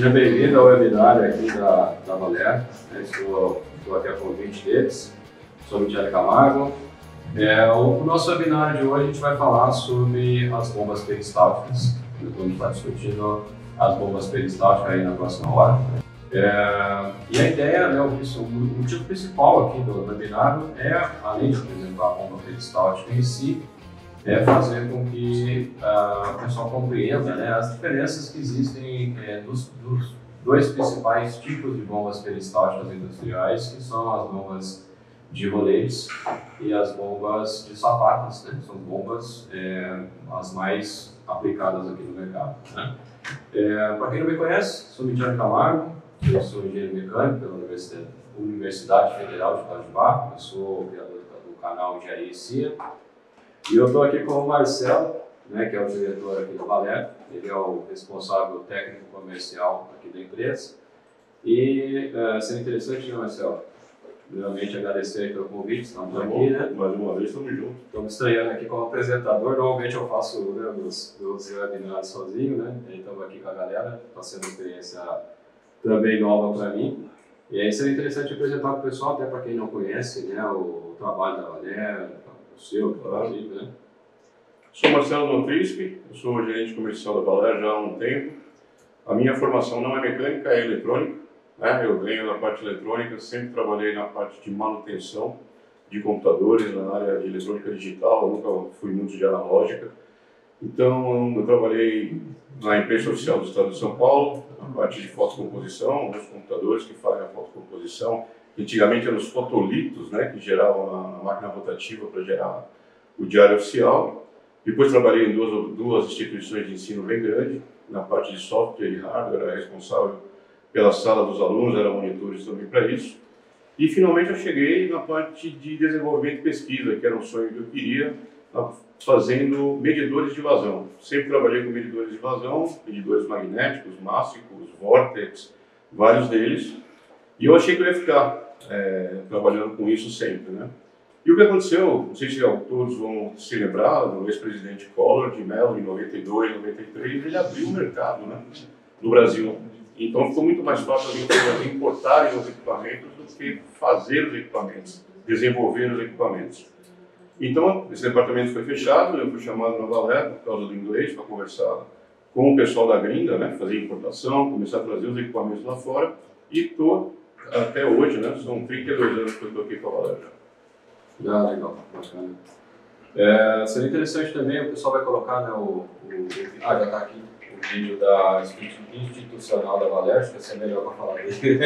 Seja bem-vindo ao webinar aqui da Valer. Estou aqui a convite deles. Sou Michele Camargo. O nosso webinar de hoje a gente vai falar sobre as bombas peristálticas. Vamos estar discutindo as bombas peristálticas aí na próxima hora. E a ideia, né, o motivo principal aqui do webinar é, além de apresentar a bomba peristáltica em si, fazer com que o pessoal compreenda, né, as diferenças que existem dos dois principais tipos de bombas peristálticas industriais, que são as bombas de roletes e as bombas de sapatas, né? São bombas as mais aplicadas aqui no mercado, né? Para quem não me conhece, sou Michele Camargo, eu sou engenheiro mecânico pela Universidade Federal de Itajubá, eu sou o criador do canal Engenharia e CIA. E eu estou aqui com o Marcelo, né, que é o diretor aqui do Valer. Ele é o responsável técnico comercial aqui da empresa. E seria interessante, né, Marcelo? Primeiramente agradecer pelo convite, estamos aqui, né? Mais uma vez, estamos juntos. Estamos estreando aqui como apresentador. Normalmente eu faço, né, meus webinars sozinho, né? E estamos aqui com a galera, está sendo uma experiência também nova para mim. E aí seria interessante apresentar para o pessoal, até para quem não conhece, né, o trabalho da Valer, o seu, inclusive, né? Sou Marcelo Dontrispe, eu sou gerente comercial da Valer já há um tempo. A minha formação não é mecânica, é eletrônica, né? Eu venho da parte eletrônica, sempre trabalhei na parte de manutenção de computadores, na área de eletrônica digital, nunca fui muito de analógica. Então, eu trabalhei na empresa oficial do Estado de São Paulo, na parte de fotocomposição, nos computadores que fazem a fotocomposição. Antigamente eram os fotolitos, né, que geravam na máquina rotativa para gerar o diário oficial. Depois trabalhei em duas instituições de ensino bem grandes, na parte de software e hardware, era responsável pela sala dos alunos, era monitores também para isso. E finalmente eu cheguei na parte de desenvolvimento e pesquisa, que era um sonho que eu queria, fazendo medidores de vazão. Sempre trabalhei com medidores de vazão, medidores magnéticos, mássicos, vórtex, vários deles. E eu achei que eu ia ficar trabalhando com isso sempre, né? E o que aconteceu, não sei se todos vão se lembrar, do ex-presidente Collor de Mello, em 92, 93, ele abriu o mercado, né, no Brasil. Então ficou muito mais fácil as empresas importarem os equipamentos do que fazer os equipamentos, desenvolver os equipamentos. Então, esse departamento foi fechado, eu fui chamado na Valer por causa do inglês, para conversar com o pessoal da gringa, né, fazer importação, começar a trazer os equipamentos lá fora, e estou até hoje, né, são 32 anos que eu estou aqui com a Valer já. Legal, bacana. Seria interessante também, o pessoal vai colocar, né, já está aqui, o vídeo da institucional da Valer, acho que vai ser melhor para falar dele,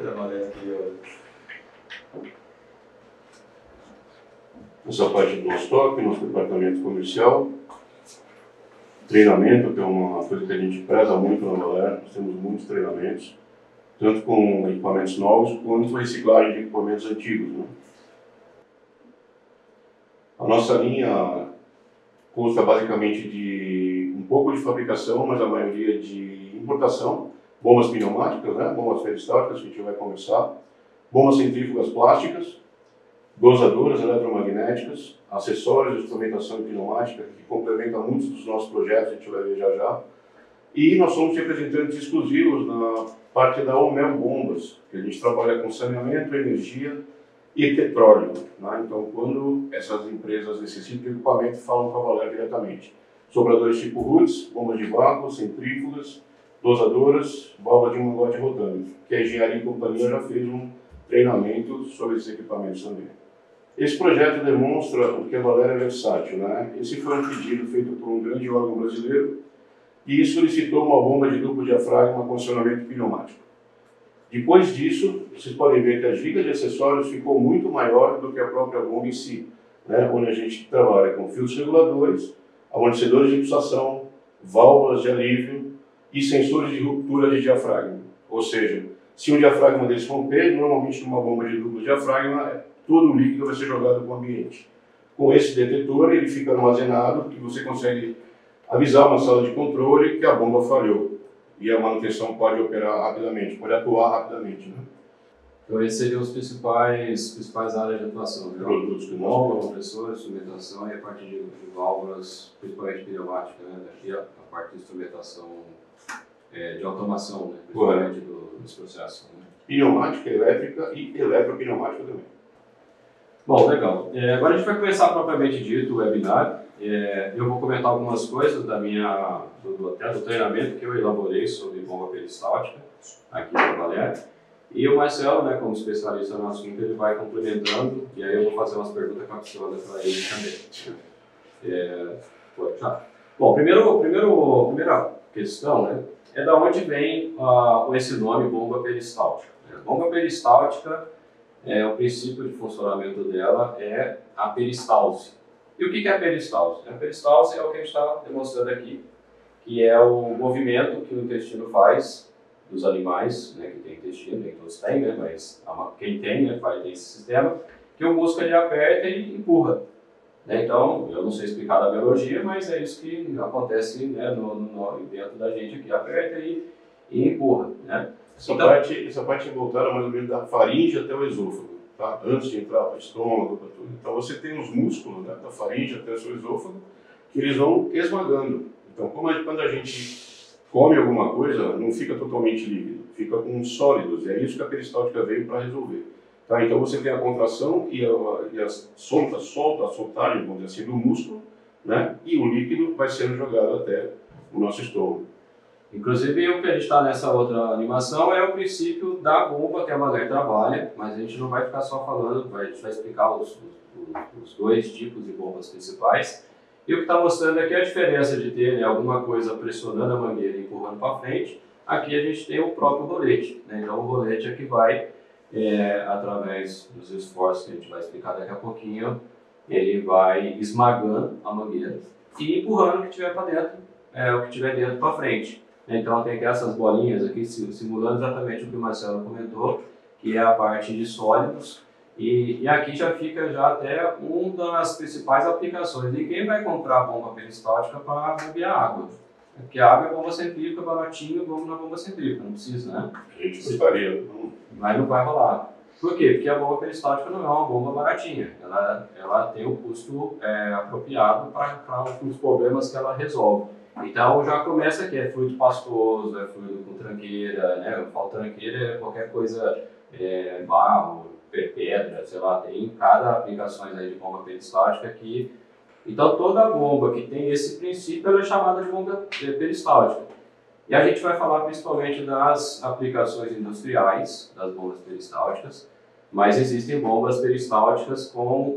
da Valer aqui hoje. Essa parte do nosso estoque, nosso departamento comercial, treinamento, que é uma coisa que a gente preza muito na Valer, nós temos muitos treinamentos, tanto com equipamentos novos quanto com reciclagem de equipamentos antigos, né? A nossa linha consta basicamente de um pouco de fabricação, mas a maioria de importação, bombas pneumáticas, né? Bombas peristálticas, que a gente vai conversar, bombas centrífugas plásticas, dosadoras eletromagnéticas, acessórios de instrumentação pneumática, que complementam muitos dos nossos projetos, a gente vai ver já já. E nós somos representantes exclusivos na parte da Omel Bombas, que a gente trabalha com saneamento, energia e petróleo, né? Então, quando essas empresas necessitam de equipamento, falam com a Valer diretamente. Sobradores tipo Roots, bombas de vácuo, centrífugas, dosadoras, válvulas de mangote rodando, que a Engenharia e Companhia já fez um treinamento sobre esses equipamentos também. Esse projeto demonstra o que a Valer é versátil, né? Esse foi um pedido feito por um grande órgão brasileiro e solicitou uma bomba de duplo diafragma com acionamento pneumático. Depois disso, vocês podem ver que a giga de acessórios ficou muito maior do que a própria bomba em si, né? Onde a gente trabalha com fios reguladores, amortecedores de pulsação, válvulas de alívio e sensores de ruptura de diafragma. Ou seja, se um diafragma desse romper, normalmente numa bomba de duplo diafragma, todo o líquido vai ser jogado para o ambiente. Com esse detetor, ele fica armazenado e você consegue avisar uma sala de controle que a bomba falhou. E a manutenção pode operar rapidamente, pode atuar rapidamente, né? Então, esses seriam os principais áreas de atuação, né? Produtos que válvulas, compressores, instrumentação e a parte de válvulas, principalmente pneumática, né? Daqui a parte de instrumentação de automação, né? Principalmente dos processos. Né? Pneumática, elétrica e eletropneumática também. Bom, legal. Agora a gente vai começar propriamente dito o webinar. Eu vou comentar algumas coisas até do treinamento que eu elaborei sobre bomba peristáltica aqui na Valer. E o Marcelo, né, como especialista no assunto, ele vai complementando e aí eu vou fazer umas perguntas capciosas para ele também. Bom, primeira questão, né, é da onde vem esse nome bomba peristáltica. Bomba peristáltica, o princípio de funcionamento dela é a peristalse. E o que é a peristalse? A peristalse é o que a gente está demonstrando aqui, que é o movimento que o intestino faz dos animais, né, que tem intestino, nem todos têm, né, mas quem tem, né, faz esse sistema, que o músculo ele aperta e empurra. Né? Então, eu não sei explicar da biologia, mas é isso que acontece, né, dentro da gente aqui, aperta e empurra. Né? Essa parte é voltada mais ou menos da faringe até o esôfago, tá? Antes de entrar para o estômago, para tudo. Então você tem os músculos, né, da faringe até o seu esôfago, que eles vão esmagando. Então, quando a gente come alguma coisa, não fica totalmente líquido, fica com sólidos, e é isso que a peristáltica veio para resolver. Tá? Então você tem a contração e a soltagem, vamos dizer assim, do músculo, né? E o líquido vai sendo jogado até o nosso estômago. Inclusive, o que a gente está nessa outra animação é o princípio da bomba que a Valer trabalha, mas a gente não vai ficar só falando, a gente vai explicar os dois tipos de bombas principais. E o que está mostrando aqui é a diferença de ter, né, alguma coisa pressionando a mangueira e empurrando para frente. Aqui a gente tem o próprio rolete. Né? Então o rolete é que vai, através dos esforços que a gente vai explicar daqui a pouquinho, ele vai esmagando a mangueira e empurrando o que tiver para dentro, o que tiver dentro para frente. Então tem aqui essas bolinhas aqui simulando exatamente o que o Marcelo comentou, que é a parte de sólidos. E aqui já fica até uma das principais aplicações. Ninguém vai comprar bomba peristáltica para bombear água. Porque a água é bomba centrífuga, baratinho, vamos na bomba centrífuga, não precisa, né? A gente gostaria. Mas não vai rolar. Por quê? Porque a bomba peristáltica não é uma bomba baratinha. Ela tem um custo apropriado para os problemas que ela resolve. Então já começa aqui, é fluido pastoso, é fluido com tranqueira, né? Eu falo tranqueira, qualquer coisa, barro, pedra, sei lá, tem cada aplicações aí de bomba peristáltica aqui. Então toda bomba que tem esse princípio ela é chamada de bomba peristáltica. E a gente vai falar principalmente das aplicações industriais das bombas peristálticas, mas existem bombas peristálticas com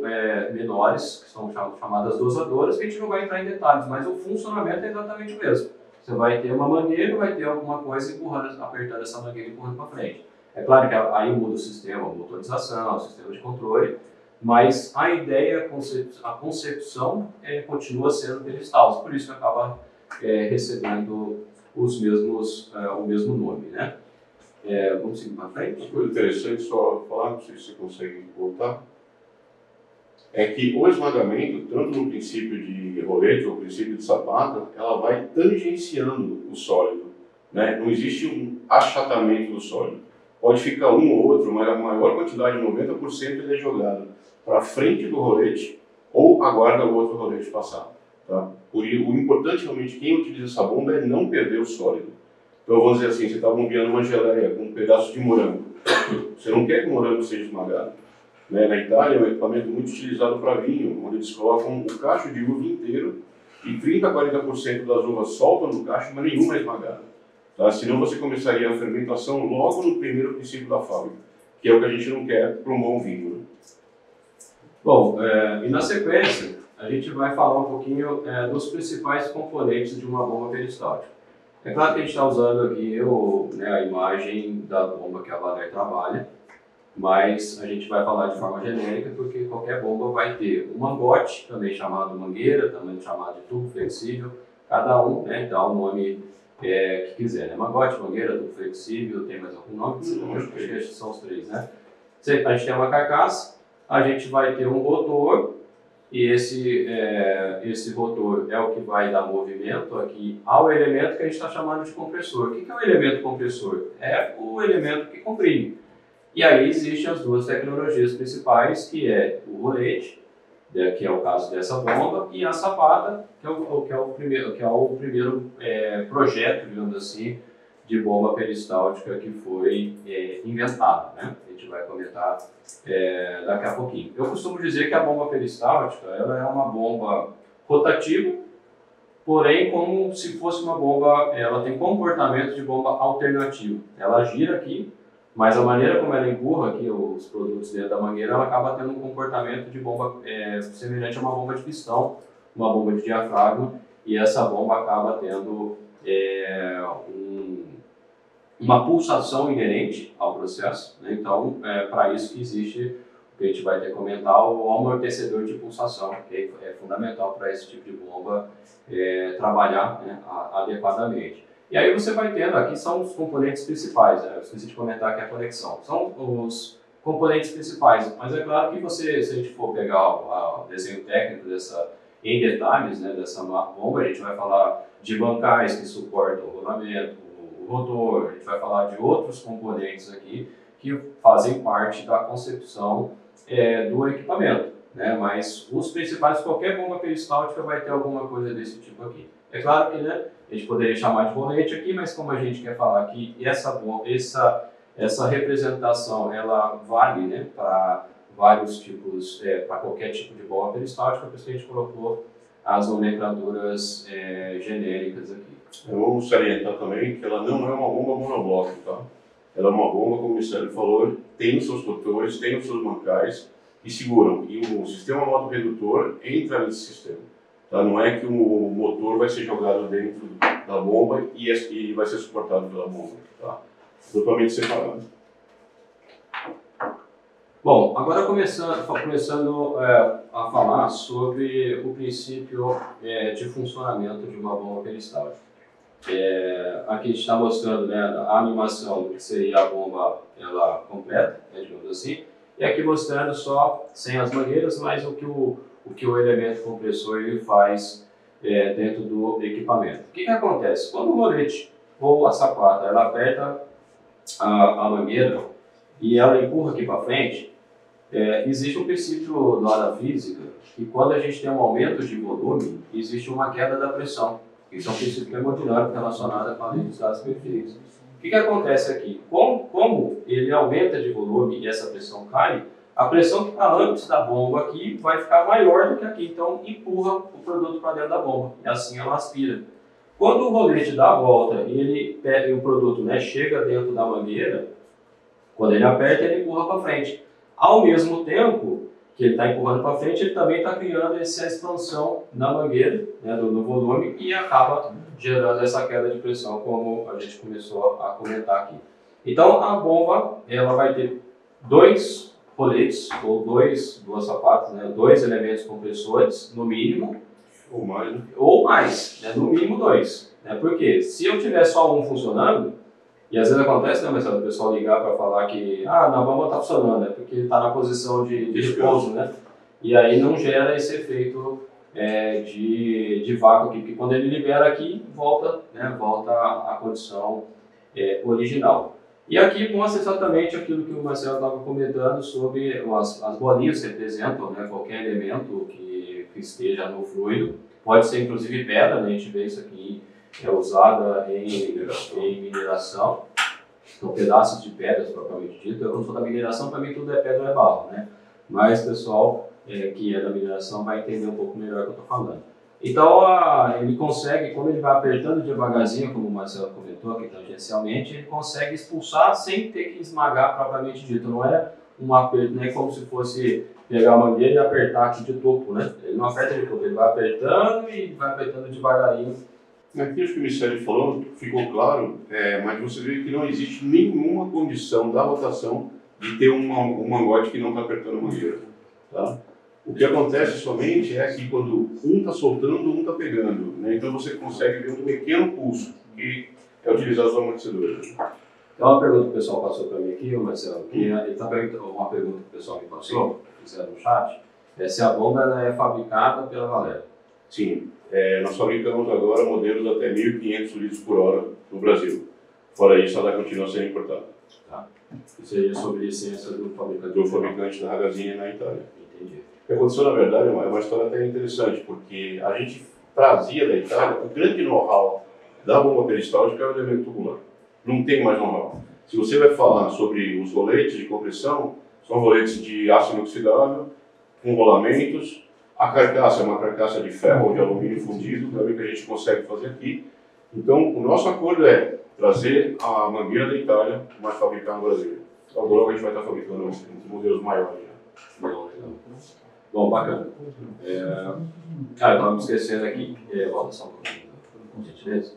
menores, que são chamadas dosadoras, que a gente não vai entrar em detalhes, mas o funcionamento é exatamente o mesmo. Você vai ter uma mangueira, vai ter alguma coisa empurrando, apertando essa mangueira e empurrando para frente. É claro que aí muda o sistema, a motorização, o sistema de controle, mas a ideia, a concepção continua sendo peristáltica, por isso que acaba recebendo o mesmo nome, né? Vamos seguir para frente? Uma coisa interessante só falar, não sei se você consegue voltar, é que o esmagamento, tanto no princípio de rolete ou princípio de sapata, ela vai tangenciando o sólido, né? Não existe um achatamento do sólido. Pode ficar um ou outro, mas a maior quantidade, 90%, ele é jogado para frente do rolete ou aguarda o outro rolete passar. Tá? O importante realmente, quem utiliza essa bomba é não perder o sólido. Então vamos dizer assim, você está bombeando uma geleia com um pedaço de morango. Você não quer que o morango seja esmagado. Né? Na Itália é um equipamento muito utilizado para vinho, onde eles colocam o cacho de uva inteiro e 30% a 40% das uvas soltam no cacho, mas nenhuma é esmagada. Tá? Senão você começaria a fermentação logo no primeiro princípio da fábrica, que é o que a gente não quer para um bom vinho. Né? Bom, e na sequência, a gente vai falar um pouquinho dos principais componentes de uma bomba peristáltica. É claro que a gente está usando aqui a imagem da bomba que a Valer trabalha, mas a gente vai falar de forma genérica porque qualquer bomba vai ter um mangote, também chamado mangueira, também chamado de tubo flexível, cada um dá o nome que quiser, né? Mangote, mangueira, tubo flexível, tem mais algum nome? Acho que são os três, né? A gente tem uma carcaça, a gente vai ter um rotor, e esse rotor é o que vai dar movimento aqui ao elemento que a gente está chamando de compressor. O que é o elemento compressor? É o elemento que comprime. E aí existem as duas tecnologias principais, que é o rolete, que é o caso dessa bomba, e a sapata, que é o primeiro projeto, digamos assim, de bomba peristáltica que foi inventada, né? A gente vai comentar daqui a pouquinho. Eu costumo dizer que a bomba peristáltica ela é uma bomba rotativa, porém como se fosse uma bomba, ela tem comportamento de bomba alternativa. Ela gira aqui, mas a maneira como ela empurra aqui os produtos dentro da mangueira, ela acaba tendo um comportamento de bomba semelhante a uma bomba de pistão, uma bomba de diafragma, e essa bomba acaba tendo uma pulsação inerente ao processo, né? Então, para isso que existe, que a gente vai ter que comentar, o amortecedor de pulsação, que é fundamental para esse tipo de bomba trabalhar, né, adequadamente. E aí você vai tendo, aqui são os componentes principais, né? Eu esqueci de comentar aqui a conexão. São os componentes principais, mas é claro que se a gente for pegar o desenho técnico em detalhes, né, dessa bomba, a gente vai falar de bancais que suportam o rolamento, o rotor, a gente vai falar de outros componentes aqui que fazem parte da concepção do equipamento, né? Mas os principais, qualquer bomba peristáltica vai ter alguma coisa desse tipo aqui. É claro que, né, a gente poderia chamar de rolete aqui, mas como a gente quer falar que essa representação ela vale, né, para vários tipos, para qualquer tipo de bomba peristáltica, por isso que a gente colocou as nomenclaturas genéricas aqui. Eu vou salientar também que ela não é uma bomba monobloco, tá? Ela é uma bomba, como o Michele falou, tem os seus rotores, tem os seus bancais que seguram. E o sistema moto-redutor entra nesse sistema. Tá? Não é que o motor vai ser jogado dentro da bomba e vai ser suportado pela bomba. Tá? Totalmente separado. Bom, agora começando a falar sobre o princípio de funcionamento de uma bomba peristáltica. Aqui a gente está mostrando, né, a animação do que seria a bomba ela completa, né, digamos assim, e aqui mostrando só sem as mangueiras, mas o que o elemento compressor ele faz dentro do equipamento. O que acontece? Quando o rolete ou a sapata ela aperta a mangueira e ela empurra aqui para frente, existe um princípio da física que quando a gente tem um aumento de volume, existe uma queda da pressão. Isso é um princípio termodinâmico relacionado com a lei dos gases perfeitos. O que acontece aqui? Como ele aumenta de volume e essa pressão cai, a pressão que está antes da bomba aqui vai ficar maior do que aqui, então empurra o produto para dentro da bomba, e assim ela aspira. Quando o rolete dá a volta e o produto, né, chega dentro da mangueira, quando ele aperta, ele empurra para frente. Ao mesmo tempo que ele está empurrando para frente, ele também está criando essa expansão na mangueira, né, no volume, e acaba gerando essa queda de pressão, como a gente começou a comentar aqui. Então, a bomba ela vai ter dois roletes, ou duas sapatas, né, dois elementos compressores, no mínimo. Ou mais, né? Ou mais, né, no mínimo dois. Né, porque se eu tiver só um funcionando, e às vezes acontece, né, Marcelo, o pessoal ligar para falar que na bomba está funcionando, é porque ele está na posição de repouso, né? E aí não gera esse efeito de vácuo aqui, porque quando ele libera aqui, volta à condição original. E aqui mostra exatamente aquilo que o Marcelo estava comentando sobre as bolinhas que representam, né, qualquer elemento que esteja no fluido. Pode ser inclusive pedra, né, a gente vê isso aqui usada em mineração. Então, pedaços de pedras propriamente dito. Eu não sou da mineração, para mim tudo é pedra ou é barro, né? Mas o pessoal que é da mineração vai entender um pouco melhor o que eu estou falando. Então, ele consegue, quando ele vai apertando devagarzinho, como o Marcelo comentou aqui tangencialmente, ele consegue expulsar sem ter que esmagar propriamente dito. Não é um aperto, não é como se fosse pegar a mangueira e apertar aqui de topo, né? Ele não aperta de topo, ele vai apertando e vai apertando devagarinho. Aquilo que o Michele falou ficou claro, mas você vê que não existe nenhuma condição da rotação de ter um mangote que não está apertando a mangueira. Tá? O que acontece somente é que quando um está soltando, um está pegando. Né? Então você consegue ver um pequeno pulso que é utilizado no amortecedor. Tem uma pergunta que o pessoal passou para mim aqui, Marcelo, que ele está perguntando, uma pergunta que o pessoal me passou, fizeram no chat, se a bomba ela é fabricada pela Valéria. Sim, nós fabricamos agora modelos até 1.500 litros por hora no Brasil. Fora isso, ela continua sendo importada. Tá. Isso seria sobre licença do fabricante? Do fabricante da Ragazine na Itália. Entendi. O que aconteceu, na verdade, é uma história até interessante, porque a gente trazia da Itália o grande know-how da bomba peristáltica é o elemento tubular. não tem mais know-how. Se você vai falar sobre os roletes de compressão, são roletes de aço inoxidável, com rolamentos. A carcaça é uma carcaça de ferro ou de alumínio fundido, também que a gente consegue fazer aqui. Então, o nosso acordo é trazer a mangueira da Itália, mas fabricar no Brasil. Logo a gente vai estar fabricando os modelos maiores. Bom, bacana. Eu estava me esquecendo aqui, volta só um pouquinho, com gentileza.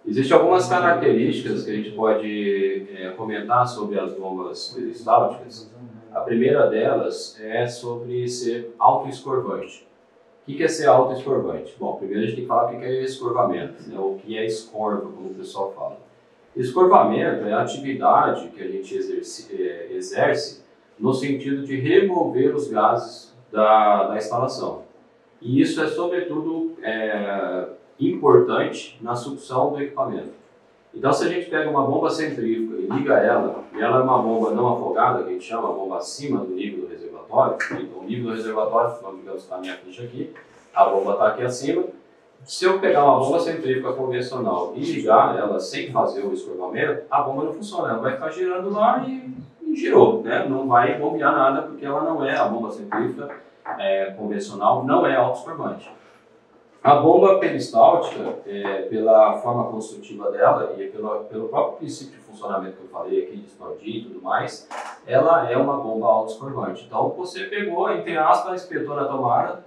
Existem algumas características que a gente pode comentar sobre as bombas peristálticas. A primeira delas é sobre ser autoescorvante. O que é ser autoescorvante? Bom, primeiro a gente tem que falar o que é escorvamento, né? O que é escorva, como o pessoal fala. Escorvamento é a atividade que a gente exerce no sentido de remover os gases da instalação. E isso é, sobretudo, importante na sucção do equipamento. Então, se a gente pega uma bomba centrífuga e liga ela, e ela é uma bomba não afogada, que a gente chama a bomba acima do nível do reservatório, então o nível do reservatório, nós digamos que a minha ficha aqui, a bomba está aqui acima. Se eu pegar uma bomba centrífuga convencional e ligar ela sem fazer o escorvamento, a bomba não funciona, ela vai ficar girando lá e girou, né? Não vai bombear nada, porque ela não é, a bomba centrífuga convencional não é autoescorvante. A bomba peristáltica, pela forma construtiva dela e pelo próprio princípio de funcionamento que eu falei aqui, de expandir e tudo mais, ela é uma bomba autoescorvante. Então, você pegou, entre aspas, espetou na tomada,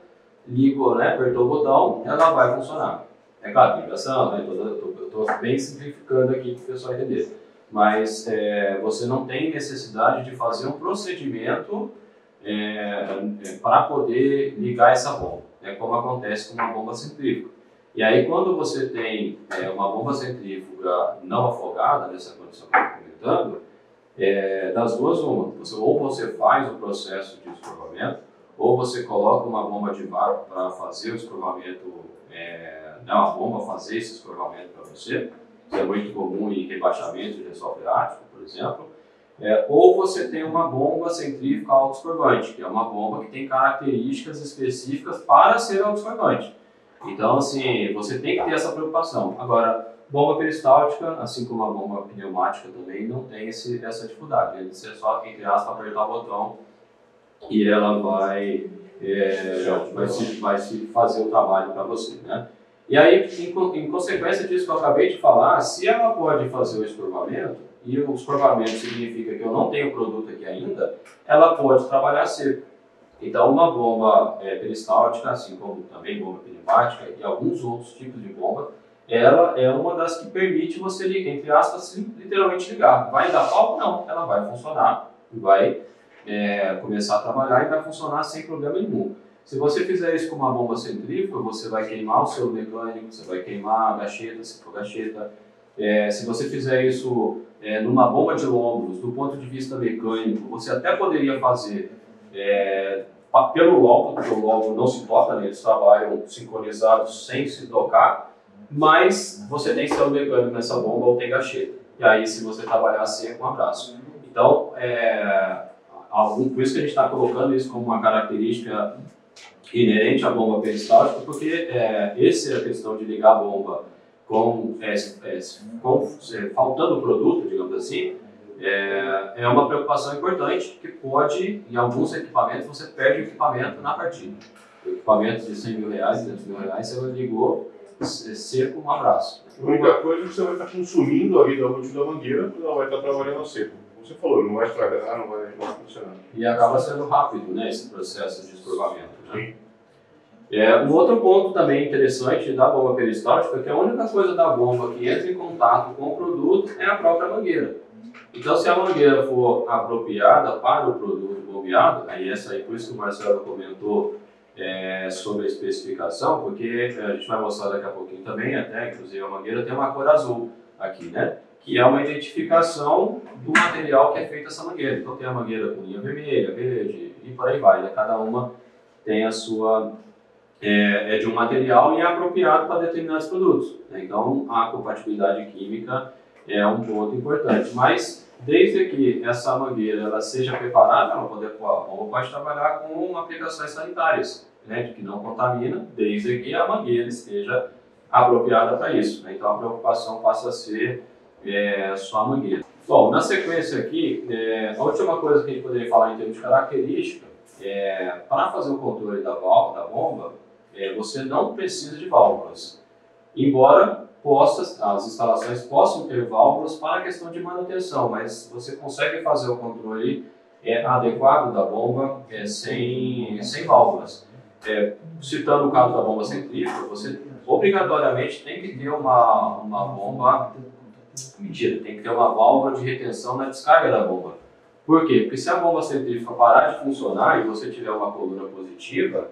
ligou, né, apertou o botão, ela vai funcionar. É claro, tem vibração, né, eu estou bem simplificando aqui para o pessoal entender. Mas você não tem necessidade de fazer um procedimento para poder ligar essa bomba. Como acontece com uma bomba centrífuga. E aí, quando você tem uma bomba centrífuga não afogada, nessa condição que eu estou comentando, das duas, uma. Ou você faz o processo de escorvamento, ou você coloca uma bomba de vácuo para fazer o escorvamento, a bomba fazer esse escorvamento para você. Isso é muito comum em rebaixamento de lençol freático, por exemplo. Ou você tem uma bomba centrífuga autoescorvante, que é uma bomba que tem características específicas para ser autoescorvante. Então, assim, você tem que ter essa preocupação. Agora, bomba peristáltica, assim como a bomba pneumática também, não tem essa dificuldade. Você só, entre aspas, apertar o botão e ela vai se fazer o trabalho para você, né? E aí, em consequência disso que eu acabei de falar, se ela pode fazer o escorvamento, e o escorvamento significa que eu não tenho produto aqui ainda, ela pode trabalhar seco. Então, uma bomba peristáltica, assim como também bomba pneumática e alguns outros tipos de bomba, ela é uma das que permite você, entre aspas, literalmente ligar. Vai dar pau? Não, ela vai funcionar, vai começar a trabalhar e vai funcionar sem problema nenhum. Se você fizer isso com uma bomba centrífuga, você vai queimar o seu mecânico, você vai queimar a gacheta, se for gacheta. Se você fizer isso numa bomba de lombos, do ponto de vista mecânico, você até poderia fazer pelo lombo, porque o lombo não se toca, né? Eles trabalham sincronizados sem se tocar, mas você tem seu mecânico nessa bomba ou tem gacheta. E aí, se você trabalhar seco, um abraço. Então, por isso que a gente está colocando isso como uma característica inerente à bomba peristáltica, porque essa é a questão de ligar a bomba faltando produto, digamos assim, é uma preocupação importante que pode, em alguns equipamentos, você perde o equipamento na partida. O equipamento de R$100 mil, R$200 mil, você ligou, seco, um abraço. A única coisa é que você vai estar consumindo a vida útil da mangueira, porque ela vai estar trabalhando seco. Você falou, não vai estragar, não vai funcionar. E acaba sendo rápido, né, esse processo de escorvamento. Né? Um outro ponto também interessante da bomba peristáltica é que a única coisa da bomba que entra em contato com o produto é a própria mangueira. Então, se a mangueira for apropriada para o produto bombeado, por isso que o Marcelo comentou sobre a especificação, porque a gente vai mostrar daqui a pouquinho também, inclusive a mangueira tem uma cor azul aqui, né? Que é uma identificação do material que é feita essa mangueira. Então, tem a mangueira com linha vermelha, verde e por aí vai, né? Cada uma tem a sua... de um material e é apropriado para determinados produtos. Né? Então, a compatibilidade química é um ponto importante. Mas, desde que essa mangueira ela seja preparada, a bomba pode trabalhar com aplicações sanitárias, né? De que não contamina, desde que a mangueira esteja apropriada para isso. Né? Então, a preocupação passa a ser só a mangueira. Bom, na sequência aqui, a última coisa que a gente poderia falar em termos de característica, para fazer o controle da bomba, você não precisa de válvulas, embora as instalações possam ter válvulas para a questão de manutenção, mas você consegue fazer o controle adequado da bomba sem válvulas. Citando o caso da bomba centrífuga, você obrigatoriamente tem que ter uma bomba, tem que ter uma válvula de retenção na descarga da bomba. Por quê? Porque se a bomba centrífuga parar de funcionar e você tiver uma coluna positiva,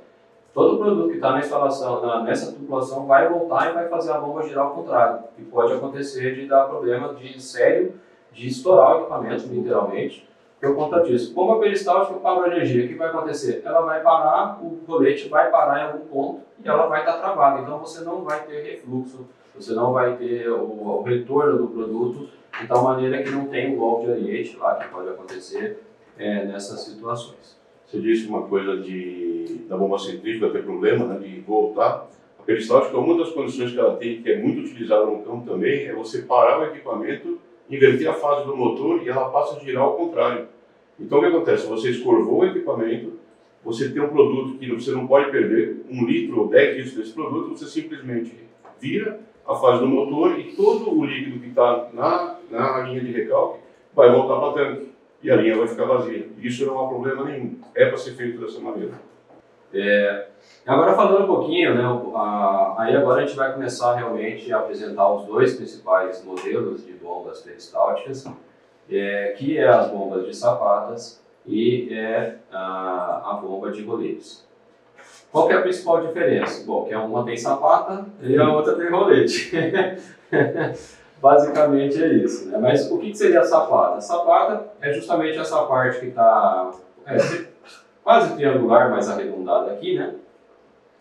todo o produto que está na instalação, nessa tubulação, vai voltar e vai fazer a bomba girar ao contrário. E pode acontecer de dar problema sério de estourar o equipamento, literalmente, por conta disso. Bomba peristáltica parou a energia, o que vai acontecer? Ela vai parar, o rolete vai parar em algum ponto e ela vai estar travada. Então você não vai ter refluxo, você não vai ter o retorno do produto, de tal maneira que não tem o golpe de ariete lá, que pode acontecer nessas situações. Você disse uma coisa da bomba centrífuga ter problema, né, de voltar. A peristáltica, uma das condições que ela tem, que é muito utilizada no campo também, é você parar o equipamento, inverter a fase do motor e ela passa a girar ao contrário. Então o que acontece? Você escorvou o equipamento, você tem um produto que você não pode perder, 1 litro ou 10 litros desse produto, você simplesmente vira a fase do motor e todo o líquido que está na linha de recalque vai voltar para o tanque. E a linha vai ficar vazia. Isso não há problema nenhum. É para ser feito dessa maneira. Agora falando um pouquinho, né, aí agora a gente vai começar realmente a apresentar os dois principais modelos de bombas peristálticas, que é as bombas de sapatas e a bomba de roletes. Qual que é a principal diferença? Bom, que uma tem sapata e a outra tem rolete. Basicamente é isso, né? Mas o que seria a sapata? A sapata é justamente essa parte que está quase triangular, mais arredondada aqui, né?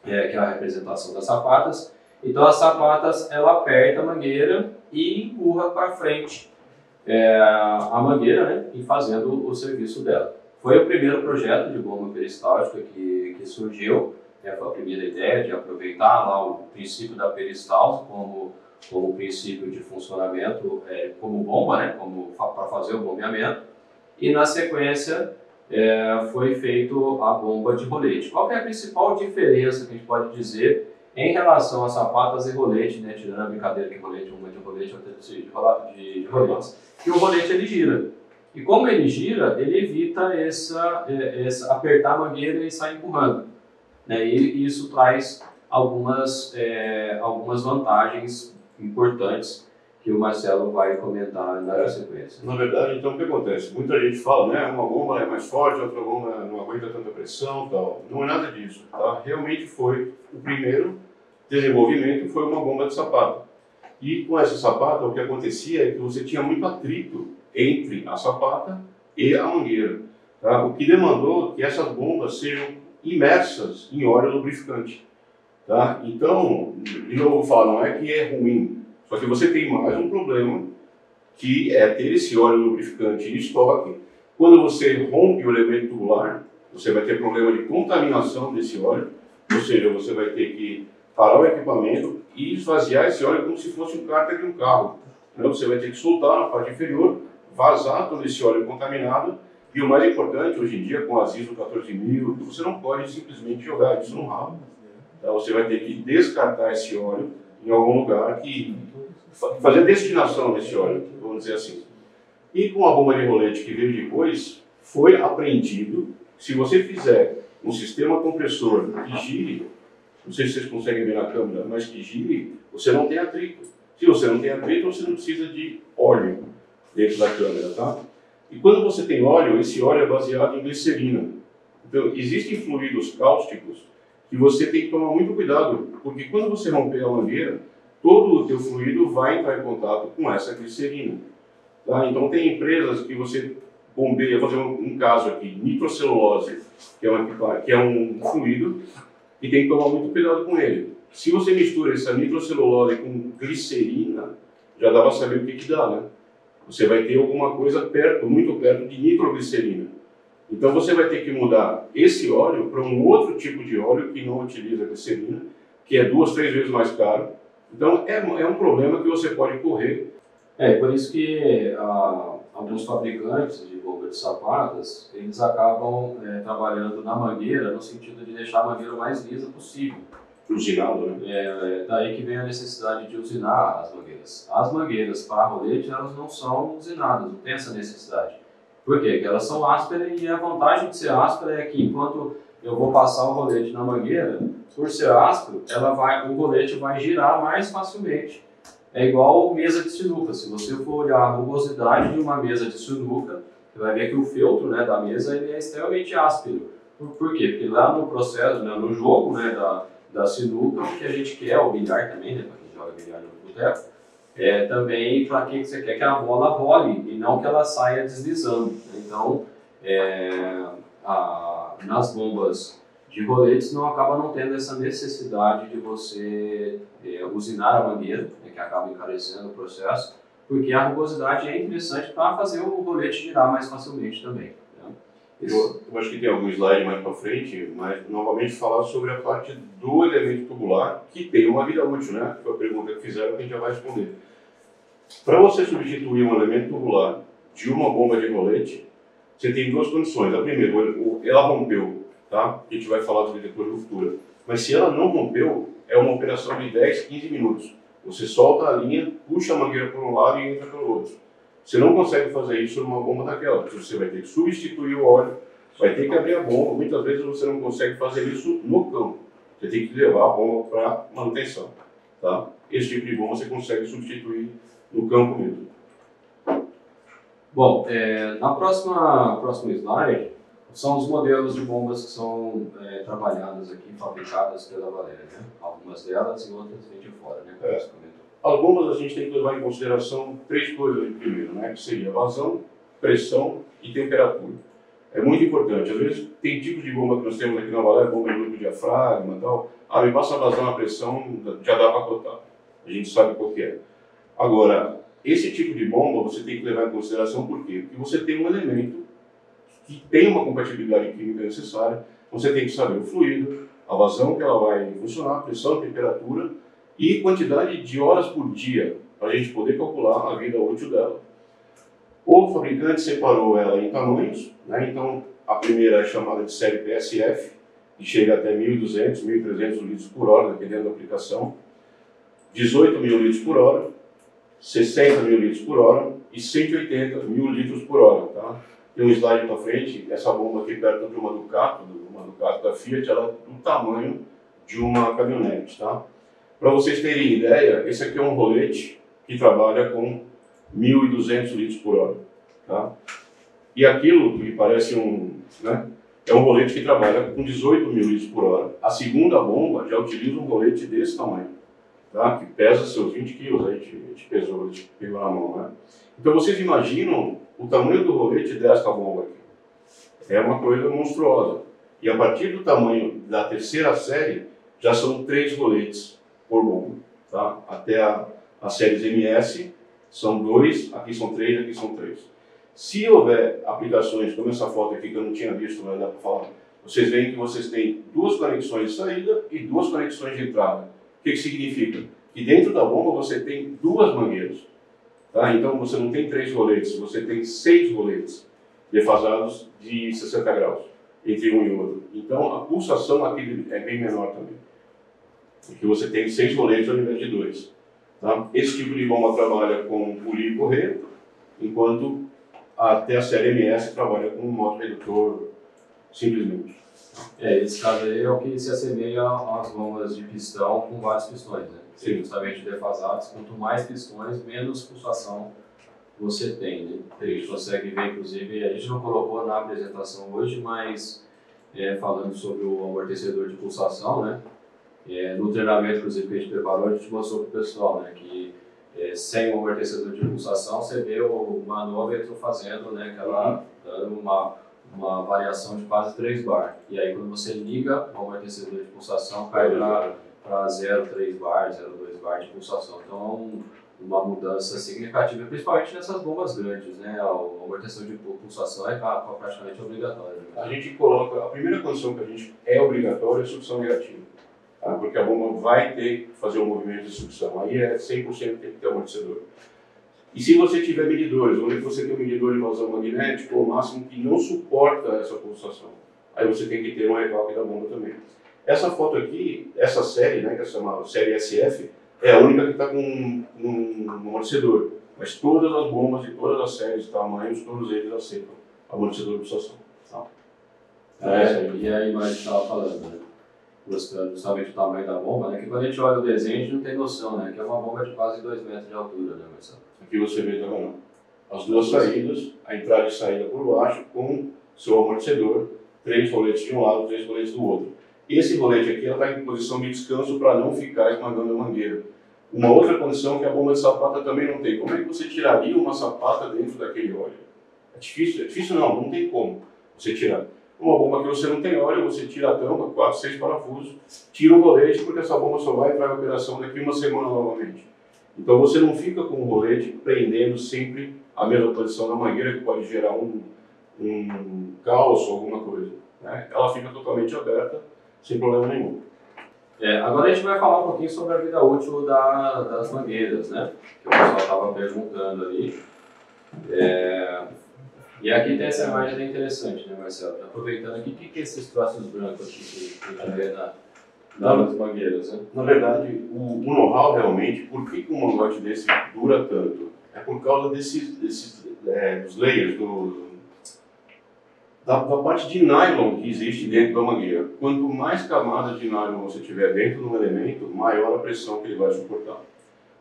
Que é a representação das sapatas. Então as sapatas, ela aperta a mangueira e empurra para frente a mangueira, né? E fazendo o serviço dela. Foi o primeiro projeto de bomba peristáltica que surgiu, foi a primeira ideia de aproveitar lá o princípio da peristalse como princípio de funcionamento, como bomba, né, para fazer o bombeamento, e na sequência foi feito a bomba de rolete. Qual que é a principal diferença que a gente pode dizer em relação a sapatas e rolete, né, tirando a brincadeira que rolete, uma de rolete, outra de roletes, que o rolete ele gira. E como ele gira, ele evita apertar a mangueira e sair empurrando, né, e isso traz algumas vantagens importantes que o Marcelo vai comentar na sequência. Na verdade, então, o que acontece? Muita gente fala, né, uma bomba é mais forte, outra bomba não aguenta tanta pressão, tal. Não é nada disso, tá? Realmente foi o primeiro desenvolvimento, foi uma bomba de sapata. E com essa sapata, o que acontecia é que você tinha muito atrito entre a sapata e a mangueira, tá? O que demandou que essas bombas sejam imersas em óleo lubrificante. Tá? Então, de novo vou falar, não é que é ruim, só que você tem mais um problema, que é ter esse óleo lubrificante em estoque. Quando você rompe o elemento tubular, você vai ter problema de contaminação desse óleo, ou seja, você vai ter que parar o equipamento e esvaziar esse óleo como se fosse um cárter de um carro. Então, você vai ter que soltar na parte inferior, vazar todo esse óleo contaminado, e o mais importante, hoje em dia, com as ISO 14000, você não pode simplesmente jogar isso no ralo. Então, você vai ter que descartar esse óleo em algum lugar, fazer a destinação desse óleo, vamos dizer assim. E com a bomba de rolete que veio depois, foi aprendido, se você fizer um sistema compressor que gire, não sei se vocês conseguem ver na câmera, mas que gire, você não tem atrito. Se você não tem atrito, você não precisa de óleo dentro da câmera, tá? E quando você tem óleo, esse óleo é baseado em glicerina. Então, existem fluidos cáusticos que você tem que tomar muito cuidado, porque quando você romper a mangueira, todo o teu fluido vai entrar em contato com essa glicerina. Tá? Então tem empresas que você bombeia, vou fazer um caso aqui, nitrocelulose, que é um fluido, e tem que tomar muito cuidado com ele. Se você mistura essa nitrocelulose com glicerina, já dá para saber o que dá, né? Você vai ter alguma coisa muito perto de nitroglicerina. Então você vai ter que mudar esse óleo para um outro tipo de óleo que não utiliza glicerina, que é 2, 3 vezes mais caro. Então é um problema que você pode correr. Por isso que alguns fabricantes de bombas de sapatas, eles acabam trabalhando na mangueira no sentido de deixar a mangueira o mais lisa possível. Usinado, né? Daí que vem a necessidade de usinar as mangueiras. As mangueiras para rolete, elas não são usinadas, não tem essa necessidade. Por quê? Porque elas são ásperas e a vantagem de ser áspera é que enquanto eu vou passar o rolete na mangueira, por ser áspero, o rolete vai girar mais facilmente. É igual mesa de sinuca. Se você for olhar a rugosidade de uma mesa de sinuca, você vai ver que o feltro, né, da mesa ele é extremamente áspero. Por quê? Porque lá no processo, né, no jogo, né, da sinuca, o que a gente quer, o bilhar também, né, para quem joga bilhar no boteco, também para que você quer que a bola role e não que ela saia deslizando. Então, nas bombas de roletes acaba não tendo essa necessidade de você usinar a mangueira, né, que acaba encarecendo o processo, porque a rugosidade é interessante para fazer o rolete girar mais facilmente também. Né? Eu acho que tem algum slide mais para frente, mas novamente falar sobre a parte do elemento tubular, que tem uma vida útil, né? Foi a pergunta que fizeram que a gente já vai responder. Para você substituir um elemento tubular de uma bomba de rolete, você tem duas condições. A primeira, ela rompeu, tá? A gente vai falar sobre depois no futuro. Mas se ela não rompeu, é uma operação de 10, 15 minutos. Você solta a linha, puxa a mangueira por um lado e entra pelo outro. Você não consegue fazer isso numa bomba daquela, porque você vai ter que substituir o óleo, vai ter que abrir a bomba. Muitas vezes você não consegue fazer isso no campo. Você tem que levar a bomba para manutenção, tá? Esse tipo de bomba você consegue substituir no campo mesmo. Bom, na próximo slide, são os modelos de bombas que são trabalhadas aqui, fabricadas pela Valéria, né? Algumas delas e outras vêm de fora, né? Como você comentou. As bombas a gente tem que levar em consideração três coisas primeiro, né? Que seria vazão, pressão e temperatura. É muito importante. Às vezes tem tipos de bomba que nós temos aqui na Valéria, bomba de grupo diafragma e tal. Me passa a vazão, a pressão, já dá para cotar. A gente sabe qual que é. Agora, esse tipo de bomba você tem que levar em consideração por quê? Porque você tem um elemento que tem uma compatibilidade química necessária, você tem que saber o fluido, a vazão que ela vai funcionar, a pressão, a temperatura e quantidade de horas por dia, para a gente poder calcular a vida útil dela. O fabricante separou ela em tamanhos, né? Então a primeira é chamada de série PSF, que chega até 1.200, 1.300 litros por hora, dependendo da aplicação, 18 mil litros por hora, 60 mil litros por hora e 180 mil litros por hora. Tá? Tem um slide para frente, essa bomba aqui perto de uma Ducato da Fiat, ela é do tamanho de uma caminhonete. Tá? Para vocês terem ideia, esse aqui é um rolete que trabalha com 1.200 litros por hora. Tá? E aquilo que parece é um rolete que trabalha com 18 mil litros por hora. A segunda bomba já utiliza um rolete desse tamanho, tá? Que pesa seus 20 quilos, a gente pesou, a gente pegou na mão. Né? Então vocês imaginam o tamanho do rolete desta bomba aqui. É uma coisa monstruosa. E a partir do tamanho da terceira série, já são 3 roletes por bomba. Tá? Até as séries MS são 2, aqui são 3, aqui são 3. Se houver aplicações, como essa foto aqui que eu não tinha visto, mas dá para falar, vocês veem que vocês têm 2 conexões de saída e 2 conexões de entrada. O que significa? Que dentro da bomba você tem 2 mangueiras. Tá? Então você não tem 3 roletes, você tem 6 roletes defasados de 60 graus entre um e outro. Então a pulsação aqui é bem menor também. Porque você tem 6 roletes ao invés de 2. Tá? Esse tipo de bomba trabalha com polir e correr, enquanto até a série MS trabalha com um modo redutor simplesmente. Esse caso aí é o que se assemelha às bombas de pistão com vários pistões, né? Sim. Justamente defasados, quanto mais pistões, menos pulsação você tem, né? A gente consegue ver, inclusive, a gente não colocou na apresentação hoje, mas falando sobre o amortecedor de pulsação, né? No treinamento, inclusive, que a gente preparou, a gente mostrou para o pessoal, né? Que sem o amortecedor de pulsação, você vê o manômetro fazendo, né? Dando uma variação de quase 3 bar. E aí quando você liga o amortecedor de pulsação, cai para 0,3 bar, 0,2 bar de pulsação. Então uma mudança significativa, principalmente nessas bombas grandes, né? O amortecedor de pulsação é praticamente obrigatório. Né? A gente coloca, a primeira condição que a gente é obrigatória é a sucção negativa. Tá? Porque a bomba vai ter que fazer um movimento de sucção. Aí 100% tem que ter amortecedor. E se você tiver medidores, onde você tem um medidor de vazão magnético, o máximo que não suporta essa pulsação, aí você tem que ter um recalque da bomba também. Essa foto aqui, essa série, né, que se chama série SF, é a única que está com um amortecedor. Mas todas as bombas de todas as séries, tamanhos, todos eles aceitam amortecedor de pulsação. E a imagem que estava falando, né? Mostrando justamente o tamanho da bomba, né? Que quando a gente olha o desenho, a gente não tem noção, né? Que é uma bomba de quase 2 metros de altura, né, Marcelo? Aqui você vê, tá vendo? As duas saídas, a entrada e saída por baixo, com seu amortecedor, 3 roletes de um lado, 3 roletes do outro. Esse rolete aqui está em posição de descanso para não ficar esmagando a mangueira. Uma outra condição que a bomba de sapata também não tem. Como é que você tiraria uma sapata dentro daquele óleo? É difícil não tem como você tirar. Uma bomba que você não tem óleo, você tira a tampa, 4, 6 parafusos, tira o rolete, porque essa bomba só vai entrar em operação daqui uma semana novamente. Então você não fica com o rolete prendendo sempre a mesma posição da mangueira, que pode gerar um calço, alguma coisa, né? Ela fica totalmente aberta, sem problema nenhum. Agora a gente vai falar um pouquinho sobre a vida útil das mangueiras, né? Que o pessoal estava perguntando ali. E aqui tem essa imagem bem interessante, né, Marcelo? Aproveitando aqui, o que é esses traços brancos aqui que a gente vê nas mangueiras, né? Na verdade, o know-how realmente, por que um mangote desse dura tanto? É por causa dos layers, da parte de nylon que existe dentro da mangueira. Quanto mais camadas de nylon você tiver dentro do elemento, maior a pressão que ele vai suportar.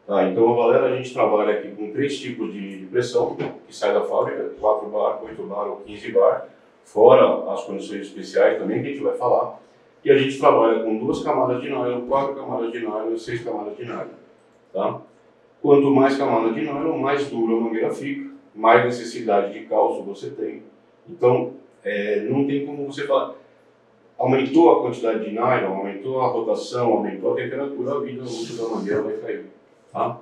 Tá, então a Valera, a gente trabalha aqui com 3 tipos de pressão que sai da fábrica, 4 bar, 8 bar ou 15 bar, fora as condições especiais também que a gente vai falar. E a gente trabalha com 2 camadas de nylon, 4 camadas de nylon e 6 camadas de nylon. Tá? Quanto mais camada de nylon, mais dura a mangueira fica, mais necessidade de calço você tem. Então, não tem como você falar, aumentou a quantidade de nylon, aumentou a rotação, aumentou a temperatura, a vida útil da mangueira vai cair. Tá?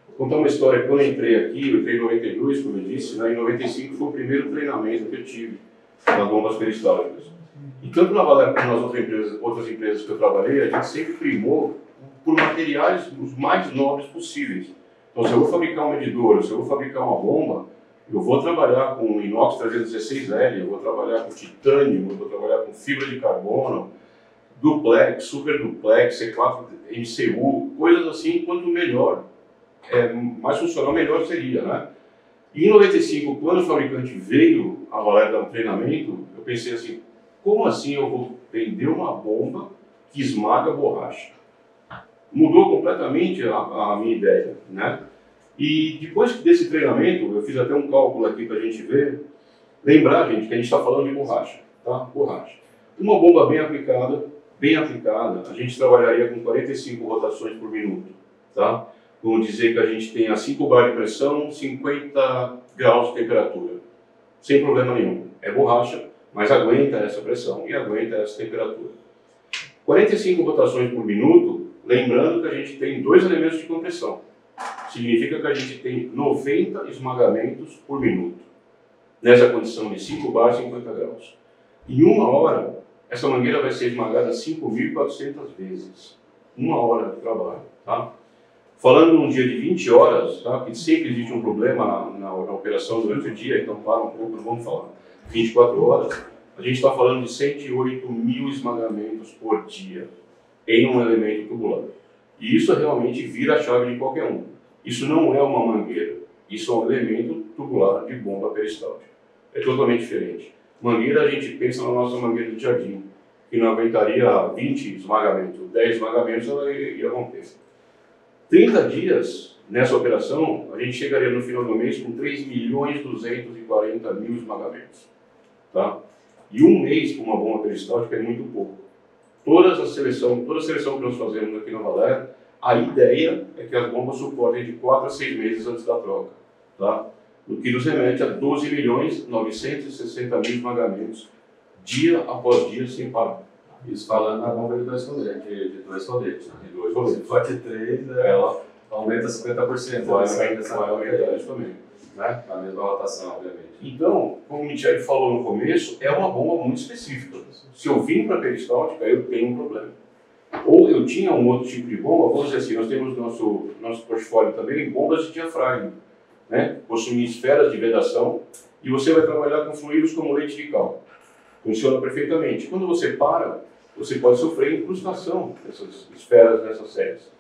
Vou contar uma história. Quando eu entrei aqui, eu entrei em 92, como eu disse, né? Em 95 foi o primeiro treinamento que eu tive nas bombas peristálticas. E tanto na Valera como nas outras empresas que eu trabalhei, a gente sempre primou por materiais os mais nobres possíveis. Então, se eu vou fabricar um medidor, se eu vou fabricar uma bomba, eu vou trabalhar com inox 316L, eu vou trabalhar com titânio, eu vou trabalhar com fibra de carbono, duplex, super duplex, C4 MCU, coisas assim, quanto melhor, mais funcional, melhor seria, né? E em 95, quando o fabricante veio a Valera dar um treinamento, eu pensei assim, como assim eu vou vender uma bomba que esmaga borracha? Mudou completamente a minha ideia, né? E depois desse treinamento, eu fiz até um cálculo aqui para a gente ver, lembrar, gente, que a gente está falando de borracha, tá? Borracha. Uma bomba bem aplicada, a gente trabalharia com 45 rotações por minuto, tá? Vamos dizer que a gente tenha 5 bar de pressão, 50 graus de temperatura, sem problema nenhum. É borracha, mas aguenta essa pressão e aguenta essa temperatura. 45 rotações por minuto, lembrando que a gente tem 2 elementos de compressão. Significa que a gente tem 90 esmagamentos por minuto, nessa condição de 5 bar, 50 graus. Em 1 hora, essa mangueira vai ser esmagada 5.400 vezes. 1 hora de trabalho, tá? Falando num dia de 20 horas, tá? Que sempre existe um problema na operação durante o dia, então para um pouco, não vamos falar 24 horas, a gente está falando de 108.000 esmagamentos por dia em um elemento tubular. E isso realmente vira a chave de qualquer um. Isso não é uma mangueira, isso é um elemento tubular de bomba peristáltica. É totalmente diferente. Mangueira, a gente pensa na nossa mangueira de jardim, que não aguentaria 20 esmagamentos, 10 esmagamentos ela ia romper. 30 dias nessa operação, a gente chegaria no final do mês com 3.240.000 esmagamentos. Tá? E um mês com uma bomba peristáltica é muito pouco. Toda a seleção que nós fazemos aqui na Valera, a ideia é que as bombas suportem de 4 a 6 meses antes da troca. Tá? O que nos remete a 12.960.000 esmagamentos, dia após dia, sem parar. Isso falando na bomba de 2 roletes, de 2 roletes. Né? De 2 roletes. Se for de 3, ela aumenta 50%. Vai aumentar isso também. Né? A mesma rotação, obviamente. Então, como o Michele falou no começo, é uma bomba muito específica. Se eu vim para a peristáltica, eu tenho um problema. Ou eu tinha um outro tipo de bomba, vamos dizer assim, nós temos no nosso portfólio também bombas de diafragma. né? Possui esferas de vedação e você vai trabalhar com fluidos como leite de cal. Funciona perfeitamente. Quando você para, você pode sofrer incrustação dessas esferas, dessas séries.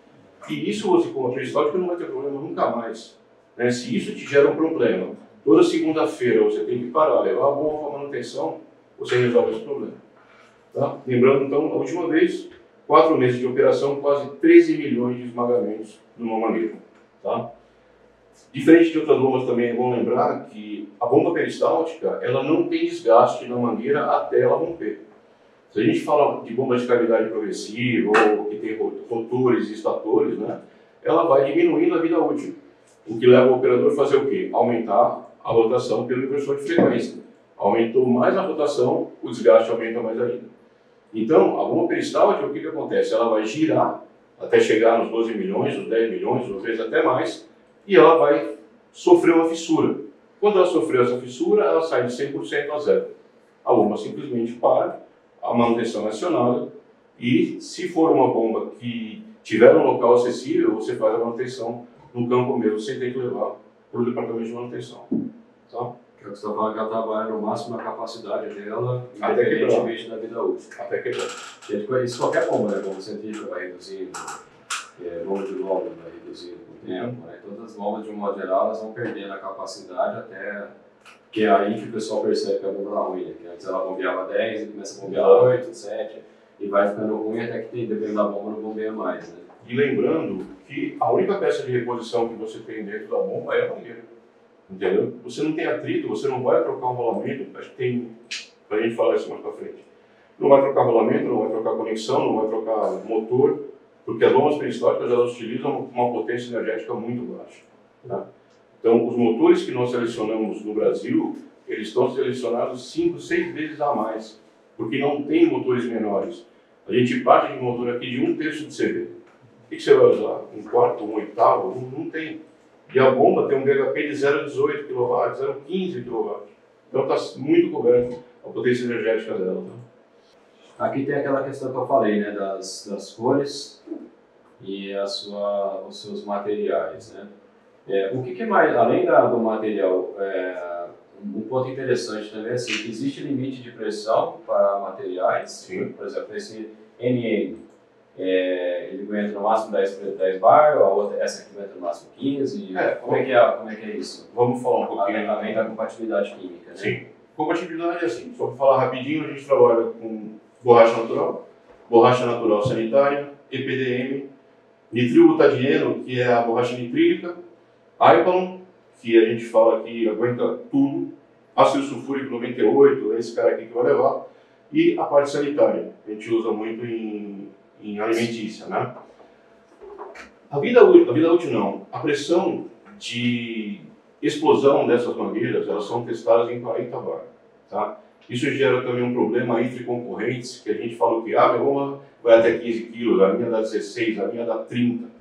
E isso você, como peristaltica, não vai ter problema nunca mais. Né? Se isso te gera um problema, toda segunda-feira você tem que parar, levar a bomba para manutenção, você resolve esse problema. Tá? Lembrando, então, a última vez, 4 meses de operação, quase 13 milhões de esmagamentos numa mangueira. Tá? Diferente de outras bombas também é bom lembrar que a bomba peristáltica, ela não tem desgaste na mangueira até ela romper. Se a gente fala de bombas de cavidade progressiva ou que tem rotores e estatores, né, ela vai diminuindo a vida útil. O que leva o operador a fazer o quê? Aumentar a rotação pelo inversor de frequência. Aumentou mais a rotação, o desgaste aumenta mais ainda. Então, a bomba peristáltica, o que acontece? Ela vai girar até chegar nos 12 milhões, nos 10 milhões, às vezes até mais, e ela vai sofrer uma fissura. Quando ela sofreu essa fissura, ela sai de 100% a zero. A bomba simplesmente para, a manutenção é acionada, e se for uma bomba que tiver um local acessível, você faz a manutenção no campo mesmo, sem ter que levar para o departamento de manutenção. Tá? Que é o que você está falando, que ela trabalha no máximo na capacidade dela, até independentemente da vida útil. Até quebrar. Isso qualquer bomba, né? Bomba centrífuga vai reduzindo, bomba de lóbulo vai reduzindo com o tempo, né? Todas as bombas, de um modo geral, elas vão perdendo a capacidade até... Que é aí que o pessoal percebe que a bomba está ruim, né? Que antes ela bombeava 10 e começa a bombear 8, 7, e vai ficando ruim até que, dependendo da bomba, não bombeia mais, né? E lembrando que a única peça de reposição que você tem dentro da bomba é a mangueira. Entendeu? Você não tem atrito, você não vai trocar um rolamento, acho que tem, para a gente falar isso mais para frente. Não vai trocar rolamento, não vai trocar conexão, não vai trocar motor, porque as bombas peristálticas elas utilizam uma potência energética muito baixa. Tá? Então, os motores que nós selecionamos no Brasil, eles estão selecionados 5, 6 vezes a mais, porque não tem motores menores. A gente parte de um motor aqui de 1/3 de CV. O que você vai usar? 1/4, 1/8? Não tem. E a bomba tem um BHP de 0,18 kW, 0,15 kW. Então está muito coberto a potência energética dela. Tá? Aqui tem aquela questão que eu falei, né, das cores e os seus materiais, né? O que mais, além do material, um ponto interessante também é assim, existe limite de pressão para materiais. Sim. Por exemplo, esse NM, ele aguenta no máximo 10 bar, a outra, essa aqui aguenta no máximo 15. Como é que é isso? Vamos falar um pouquinho. Além da compatibilidade química, né? Sim. Compatibilidade é assim, só para falar rapidinho, a gente trabalha com borracha natural sanitária, EPDM, nitrilo-butadieno, que é a borracha nitrílica, Ipalon, que a gente fala que aguenta tudo, ácido sulfúrico 98, é esse cara aqui que vai levar, e a parte sanitária, a gente usa muito em alimentícia, né? A vida útil não, a pressão de explosão dessas mangueiras, elas são testadas em 40 bar, tá? Isso gera também um problema entre concorrentes, que a gente fala que minha bomba vai até 15 quilos, a minha dá 16, a minha dá 30.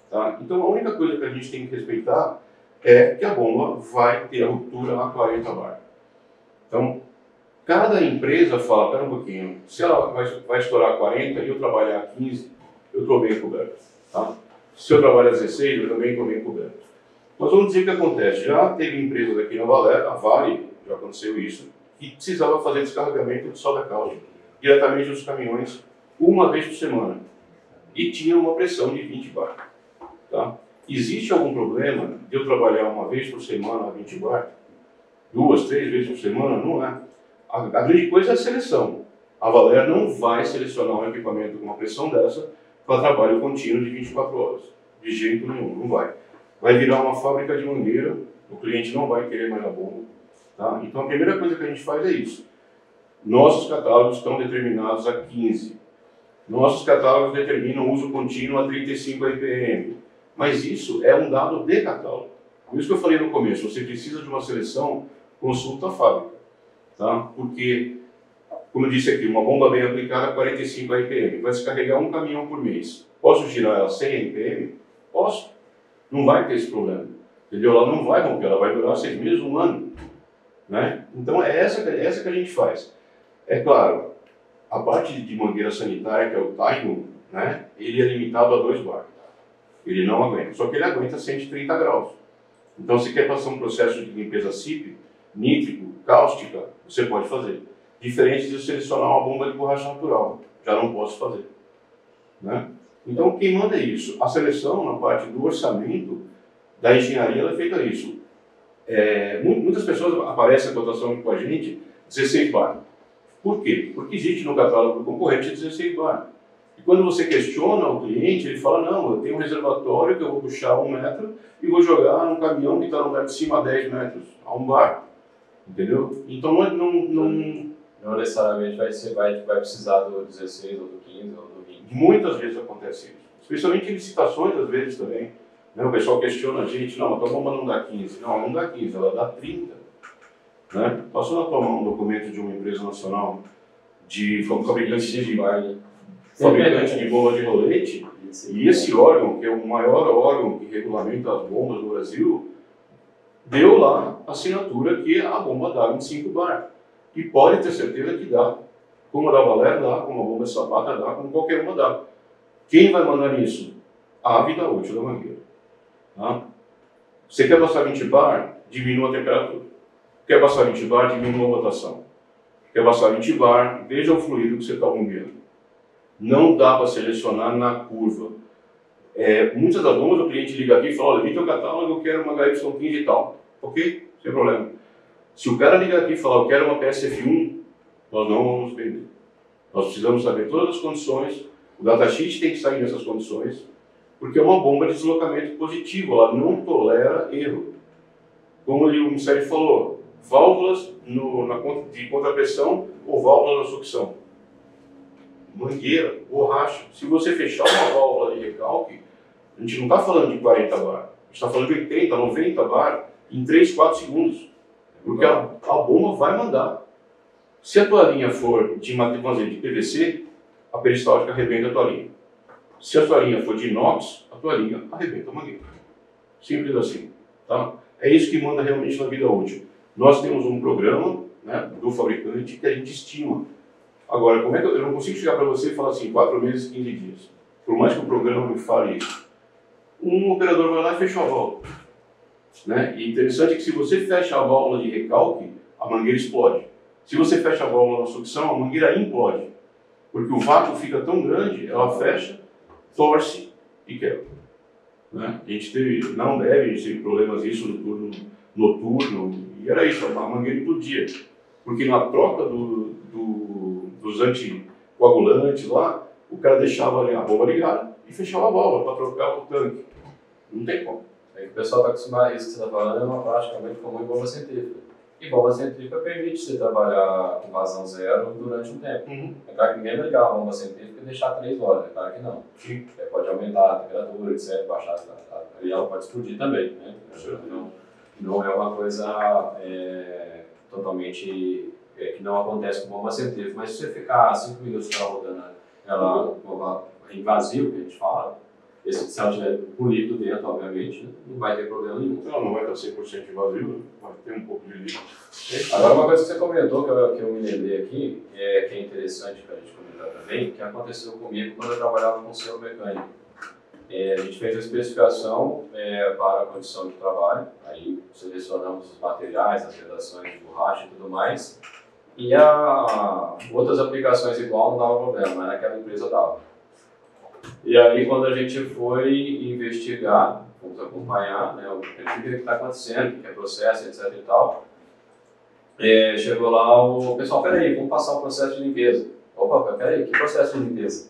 Tá? Então, a única coisa que a gente tem que respeitar é que a bomba vai ter a ruptura a 40 bar. Então, cada empresa fala, espera um pouquinho, se ela vai estourar a 40 e eu trabalhar a 15, eu estou bem coberto. Tá? Se eu trabalhar a 16, eu também estou bem coberto. Mas vamos dizer o que acontece. Já teve empresas aqui na a Vale, já aconteceu isso, que precisava fazer descarregamento de soda cáustica diretamente nos caminhões uma vez por semana. E tinha uma pressão de 20 bar. Tá? Existe algum problema de eu trabalhar uma vez por semana a 20 bar? 2, 3 vezes por semana? Não é. A grande coisa é a seleção. A Valer não vai selecionar um equipamento com uma pressão dessa para trabalho contínuo de 24 horas. De jeito nenhum, não vai. Vai virar uma fábrica de mangueira, o cliente não vai querer mais a bomba. Tá? Então a primeira coisa que a gente faz é isso. Nossos catálogos estão determinados a 15. Nossos catálogos determinam o uso contínuo a 35 RPM. Mas isso é um dado de catálogo. Por isso que eu falei no começo, você precisa de uma seleção, consulta a fábrica. Tá? Porque, como eu disse aqui, uma bomba bem aplicada a 45 RPM. Vai se carregar um caminhão por mês. Posso girar ela 100 RPM? Posso. Não vai ter esse problema. Entendeu? Ela não vai romper, ela vai durar 6 meses, 1 ano. Né? Então é essa que a gente faz. É claro, a parte de mangueira sanitária, que é o Taino, né, ele é limitado a 2 bar. Ele não aguenta, só que ele aguenta 130 graus. Então, se quer passar um processo de limpeza CIP, nítrico, cáustica, você pode fazer. Diferente de eu selecionar uma bomba de borracha natural, já não posso fazer. Né? Então, quem manda é isso? A seleção, na parte do orçamento da engenharia, ela é feita isso. Muitas pessoas aparecem na cotação com a gente 16 bar. Por quê? Porque existe no catálogo do concorrente 16 bar. E quando você questiona o cliente, ele fala, não, eu tenho um reservatório que eu vou puxar 1 metro e vou jogar num caminhão que está no lugar de cima a 10 metros, a um bar. Entendeu? Então não necessariamente vai precisar do 16 ou do 15 ou do 20. Muitas vezes acontece isso. Especialmente em licitações, às vezes também. Né? O pessoal questiona a gente, não, a tua bomba não dá 15. Não, ela não dá 15, ela dá 30. Né? Passou a tomar um documento de uma empresa nacional de fabricante de bomba de rolete, e esse órgão, que é o maior órgão que regulamenta as bombas no Brasil, deu lá a assinatura que a bomba dá 25 bar. E pode ter certeza que dá. Como a da Valer dá, como a bomba de sapata dá, como qualquer uma dá. Quem vai mandar nisso? A vida útil da mangueira. Tá? Você quer passar 20 bar? Diminua a temperatura. Quer passar 20 bar? Diminua a rotação. Quer passar 20 bar? Veja o fluido que você está bombeando. Não dá para selecionar na curva. Muitas das bombas o cliente liga aqui e fala, olha, vi teu catálogo, eu quero uma HY15 e tal. Ok? Sem problema. Se o cara ligar aqui e falar, eu quero uma PSF1, nós não vamos vender. Nós precisamos saber todas as condições, o datasheet tem que sair nessas condições, porque é uma bomba de deslocamento positivo, ela não tolera erro. Como o Ministério falou, válvulas de contrapressão ou válvulas na sucção. Mangueira, borracha. Se você fechar uma válvula de recalque, a gente não está falando de 40 bar, a gente está falando de 80, 90 bar em 3, 4 segundos. Porque a bomba vai mandar. Se a tua linha for de PVC, a peristáltica arrebenta a tua linha. Se a tua linha for de inox, a tua linha arrebenta a mangueira. Simples assim. Tá? É isso que manda realmente na vida útil. Nós temos um programa, né, do fabricante que a gente estima. Agora, como é que eu não consigo chegar para você e falar assim, 4 meses, 15 dias? Por mais que o programa me fale isso. Um operador vai lá e fecha a válvula. Né? E interessante é que se você fecha a válvula de recalque, a mangueira explode. Se você fecha a válvula na sucção, a mangueira implode. Porque o vácuo fica tão grande, ela fecha, torce e quebra. Né? A gente teve, não deve, a gente teve problemas isso no turno noturno, e era isso, a mangueira implodia. Porque na troca dos anticoagulantes lá, o cara deixava a bomba ligada e fechava a válvula para trocar o tanque. Não tem como. É que o pessoal está acostumado a isso que você está falando, é uma prática muito comum em bomba centrífuga. E bomba centrífuga permite você trabalhar com vazão zero durante um tempo. É claro que ninguém vai ligar a bomba centrífuga e deixar 3 horas, é claro que não. Pode aumentar a temperatura, etc., baixar e ela pode explodir também. Né? Não é uma coisa totalmente que não acontece com bomba centrífuga, mas se você ficar 5 minutos rodando ela em vazio, que a gente fala, se ela tiver com líquido dentro, obviamente, né, não vai ter problema nenhum. Ela não vai estar 100% de vazio, vai ter um pouco de líquido. Agora, uma coisa que você comentou, que eu me lembrei aqui, que é interessante para a gente comentar também, que aconteceu comigo quando eu trabalhava com selo mecânico. A gente fez a especificação para a condição de trabalho, aí selecionamos os materiais, as vedações de borracha e tudo mais, e outras aplicações igual não dava problema, mas naquela empresa dava. E aí, quando a gente foi investigar, vamos acompanhar, né, o que está acontecendo, o que é processo, etc e tal, chegou lá o pessoal, peraí, vamos passar o processo de limpeza. Opa, peraí, que processo de limpeza?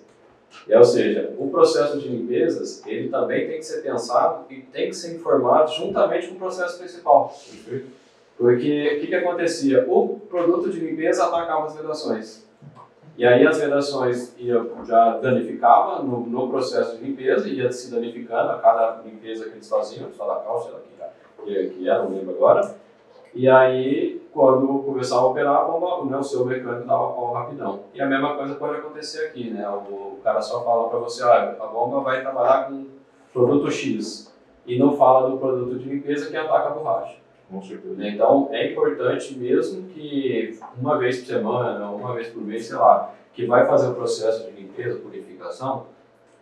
Ou seja, o processo de limpezas, ele também tem que ser pensado e tem que ser informado juntamente com o processo principal. Porque o que acontecia? O produto de limpeza atacava as vedações. E aí as vedações já danificava no processo de limpeza, ia se danificando a cada limpeza que eles faziam, só da calça, que era, não lembro agora. E aí, quando começava a operar a bomba, o seu mecânico dava pau rapidão. E a mesma coisa pode acontecer aqui, né? O cara só fala para você, a bomba vai trabalhar com produto X, e não fala do produto de limpeza que ataca a borracha. Com certeza. Então, é importante mesmo que uma vez por semana, uma vez por mês, sei lá, que vai fazer o processo de limpeza, purificação,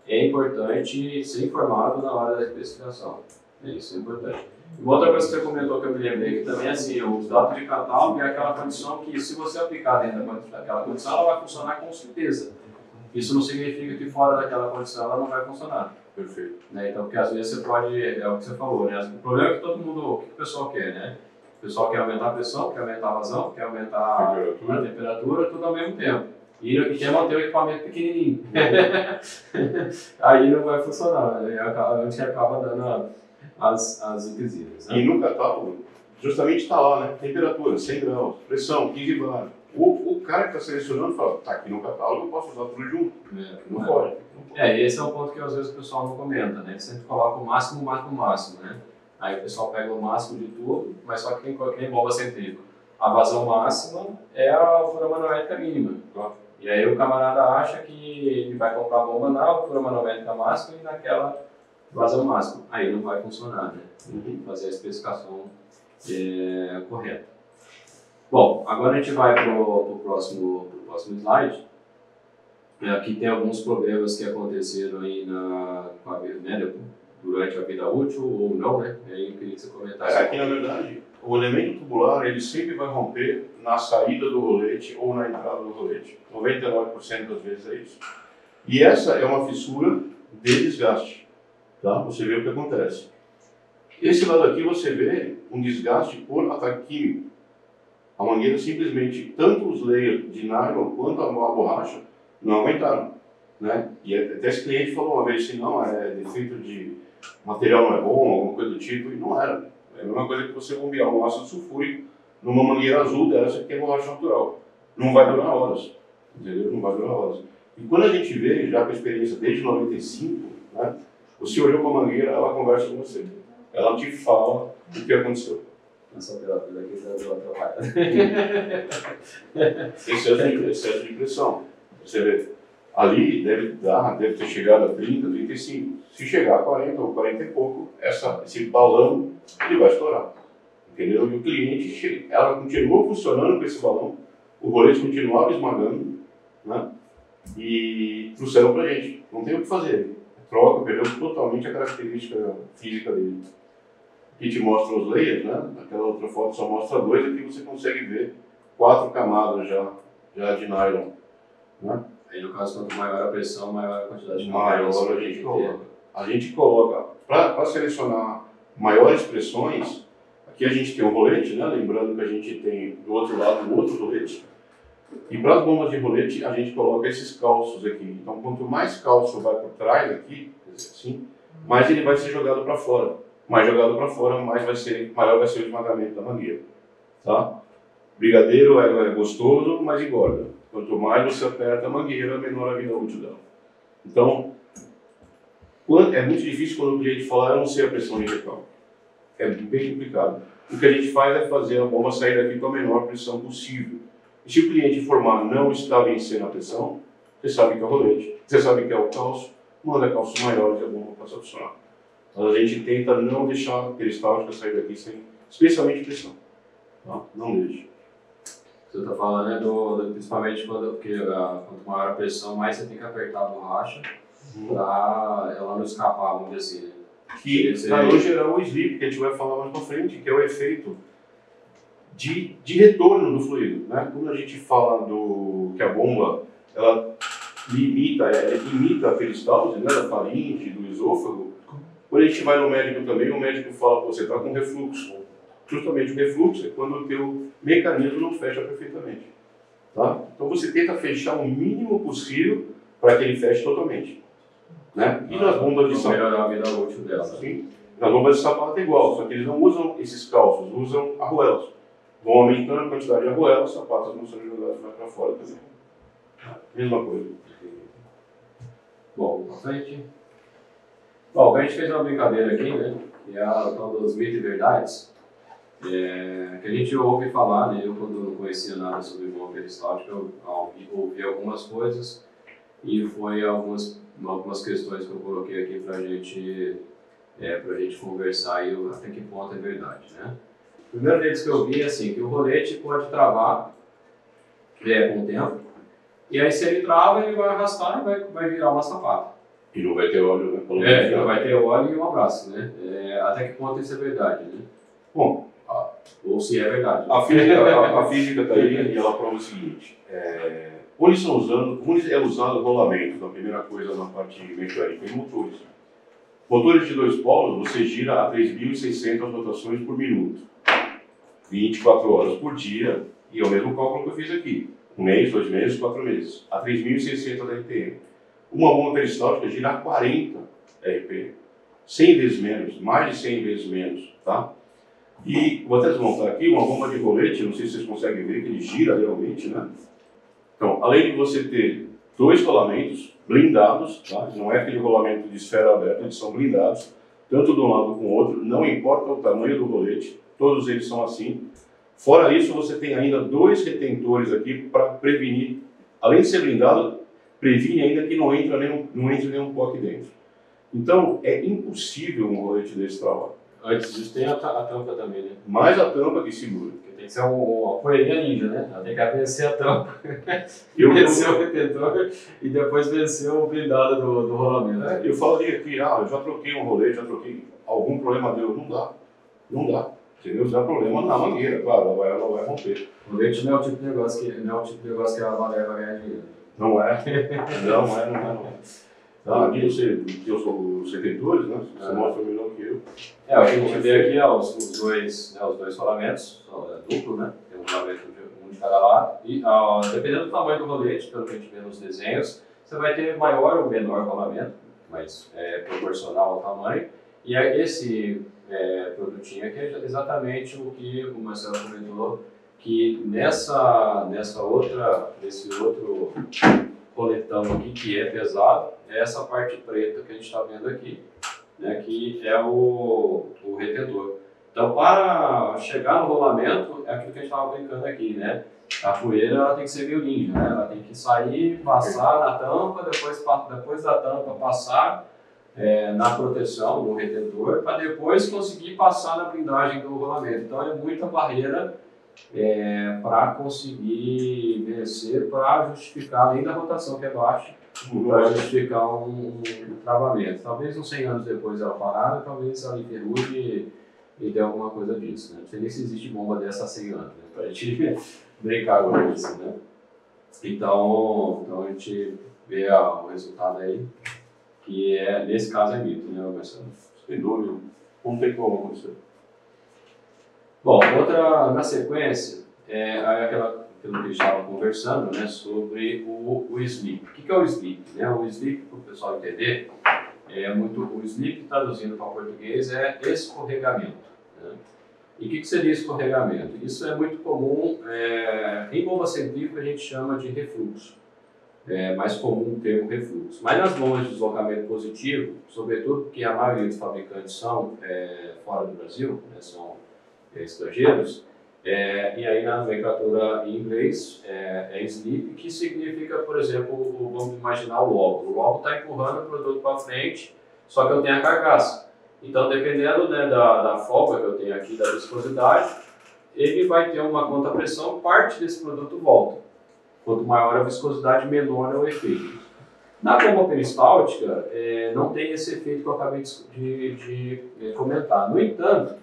é importante ser informado na hora da especificação. Isso é importante. Uma outra coisa que você comentou que eu me lembrei que também é assim, os dados de catálogo é aquela condição que se você aplicar dentro daquela condição, ela vai funcionar com certeza. Isso não significa que fora daquela condição ela não vai funcionar. Perfeito. Né? Então, porque às vezes você pode, é o que você falou, né? O problema é que todo mundo, o que o pessoal quer, né? O pessoal quer aumentar a pressão, quer aumentar a vazão, quer aumentar a temperatura, tudo ao mesmo tempo. E quer manter o equipamento pequenininho. Aí não vai funcionar, né? A gente acaba dando as requisitas. Né? E no catálogo, justamente está lá, né? Temperatura, 100 graus, pressão, 15 bar. O cara que está selecionando fala, tá aqui no catálogo, eu posso usar tudo junto. Não pode. E esse é um ponto que às vezes o pessoal não comenta, né? Ele sempre coloca o máximo, né? Aí o pessoal pega o máximo de tudo, mas só que tem bomba centrífuga. A vazão máxima é a altura manométrica mínima. E aí o camarada acha que ele vai comprar a bomba na altura manométrica máxima e naquela vazão máxima. Aí não vai funcionar, né? Tem que fazer a especificação correta. Bom, agora a gente vai para o próximo slide. Aqui tem alguns problemas que aconteceram aí durante a vida útil ou não, né? E aí eu queria que você comentasse. Aqui, na verdade, o elemento tubular ele sempre vai romper na saída do rolete ou na entrada do rolete. 99% das vezes é isso. E essa é uma fissura de desgaste. Tá? Você vê o que acontece. Esse lado aqui você vê um desgaste por ataque químico. A mangueira simplesmente, tanto os layers de nylon quanto a borracha, não aguentaram. Né? E até esse cliente falou uma vez assim, não, é defeito de material não é bom, alguma coisa do tipo, e não era. É a mesma coisa que você bombear um ácido sulfúrico numa mangueira azul dessa que é borracha natural. Não vai durar horas. Entendeu? Não vai durar horas. E quando a gente vê, já com a experiência desde 95, né, você olhou para a mangueira, ela conversa com você. Ela te fala o que aconteceu. Essa operatura aqui está dando atrapalhada. Excesso de pressão. Você vê, ali deve ter chegado a 30, 35. Se chegar a 40 ou 40 e pouco, esse balão ele vai estourar. Entendeu? E o cliente, ela continuou funcionando com esse balão, o rolete continuava esmagando, né? E trouxeram pra gente. Não tem o que fazer. Troca, perdeu totalmente a característica física dele. Aqui te mostra os layers, né? Aquela outra foto só mostra 2, aqui você consegue ver 4 camadas já de nylon. Né? Aí no caso, quanto maior a pressão, maior a quantidade de maior a gente coloca. A gente coloca, para selecionar maiores pressões, aqui a gente tem um rolete, né? Lembrando que a gente tem do outro lado um outro rolete. E para as bombas de rolete, a gente coloca esses calços aqui. Então, quanto mais calço vai por trás aqui, assim, mais ele vai ser jogado para fora. Mais jogado para fora, maior vai ser o esmagamento da mangueira. Tá? Brigadeiro é gostoso, mas engorda. Quanto mais você aperta a mangueira, menor a vida útil dela. Então, é muito difícil quando o cliente fala, eu não sei a pressão de recalque. É bem complicado. O que a gente faz é fazer a bomba sair daqui com a menor pressão possível. E se o cliente informar não está vencendo a pressão, você sabe que é o rolete, você sabe que é o calço, manda calços maiores e a bomba passa a funcionar. Mas a gente tenta não deixar a peristáltica sair daqui sem, especialmente pressão. Tá? Não deixe. Você está falando, né, principalmente quanto maior a pressão, mais você tem que apertar a borracha para ela não escapar, vamos dizer assim, né? Que vai gerar o slip, que a gente vai falar mais para frente, que é o efeito de retorno do fluido. Né? Quando a gente fala que a bomba ela imita a peristalse, né, da faringe, do esôfago, quando a gente vai no médico também, o médico fala que você está com refluxo. Justamente o refluxo é quando o teu mecanismo não fecha perfeitamente. Tá? Então você tenta fechar o mínimo possível para que ele feche totalmente. Né? E nas bombas de sapato, melhorar a vida útil dela. Sim. Nas bombas de sapato é igual, só que eles não usam esses calços, usam arruelas. Vão aumentando a quantidade de arruelas, os sapatos não são jogados mais para fora também. Mesma coisa. Bom, pra frente. Bom, a gente fez uma brincadeira aqui, né? Que é a tal dos mitos e verdades. Que a gente ouve falar, né? Eu, quando não conhecia nada sobre bomba peristáltica, eu ouvi algumas coisas e foi algumas questões que eu coloquei aqui pra gente conversar e até que ponto é verdade, né? O primeiro deles que eu vi é assim, que o rolete pode travar com o tempo, e aí se ele trava, ele vai arrastar e vai virar uma sapata. E não vai ter óleo, né? Não vai ter óleo e um abraço, né? Até que ponto isso é verdade, né? Bom, ou se é verdade. A física está aí e ela prova o seguinte: onde é usado o rolamento, a primeira coisa na parte mecânica, em motores. Motores de 2 polos, você gira a 3.600 rotações por minuto, 24 horas por dia, e é o mesmo cálculo que eu fiz aqui: 1 mês, 2 meses, 4 meses, a 3.600 RPM. Uma bomba peristáltica gira a 40 RPM, 100 vezes menos, mais de 100 vezes menos, tá? E vou até desmontar aqui uma bomba de rolete, não sei se vocês conseguem ver que ele gira realmente, né? Então, além de você ter 2 rolamentos blindados, tá? Não é aquele rolamento de esfera aberta, eles são blindados, tanto de um lado como do outro, não importa o tamanho do rolete, todos eles são assim. Fora isso, você tem ainda 2 retentores aqui para prevenir, além de ser blindado, previne ainda que não entre nenhum pó aqui dentro. Então, é impossível um rolete desse trabalho. Antes disso tem a tampa também, né? Mais a tampa que segura. Tem que ser uma poeirinha ninja, né? Ela tem que vencer a tampa, vencer o retentor e depois vencer o blindado do rolamento. Eu falaria que, eu já troquei um rolete, já troquei, algum problema deu. Não dá. Entendeu? Se dá problema na mangueira, claro, ela vai romper. O rolete não é o tipo de negócio que a Valéria vai ganhar dinheiro. Não é. Aqui eu sou os retentores, né? Você mostra melhor que eu. O que a gente vê aqui é os dois rolamentos, duplo, né? Tem um rolamento um de cada lado. E dependendo do tamanho do rolete, pelo que a gente vê nos desenhos, você vai ter maior ou menor rolamento, mas proporcional ao tamanho. E esse produtinho aqui é exatamente o que o Marcelo comentou, que nesse outro coletão aqui, que é pesado, é essa parte preta que a gente está vendo aqui, né, que é o retentor. Então, para chegar no rolamento, é aquilo que a gente estava brincando aqui, né? A poeira ela tem que ser meio ninja, né? Ela tem que sair, passar na tampa, depois da tampa passar na proteção, no retentor, para depois conseguir passar na blindagem do rolamento. Então, é muita barreira para conseguir vencer, para justificar, além da rotação que é baixa, para justificar um travamento. Talvez uns 100 anos depois ela parada, talvez ela enferruje e dê alguma coisa disso. Né? Não sei nem se existe bomba dessa há 100 anos, né? Para a gente brincar com isso. Né? Então a gente vê o resultado aí, que nesse caso é mito, né, Marcelo? Sem dúvida, não tem como acontecer. Bom, na sequência, aquilo que a gente estava conversando, né, sobre o sleep. O que é o sleep? Né? O sleep, para o pessoal entender, o sleep, traduzindo para o português, é escorregamento. Né? E o que seria escorregamento? Isso é muito comum, em bomba centrífuga a gente chama de refluxo. É mais comum o termo refluxo. Mas nas bombas de deslocamento positivo, sobretudo porque a maioria dos fabricantes são fora do Brasil, né, são estrangeiros, e aí na nomenclatura em inglês é sleep, que significa, por exemplo, vamos imaginar o lobo. O lobo está empurrando o produto para frente, só que eu tenho a carcaça. Então, dependendo, né, da folga que eu tenho aqui, da viscosidade, ele vai ter uma contrapressão, parte desse produto volta. Quanto maior a viscosidade, menor é o efeito. Na bomba peristáltica, não tem esse efeito que eu acabei de comentar. No entanto,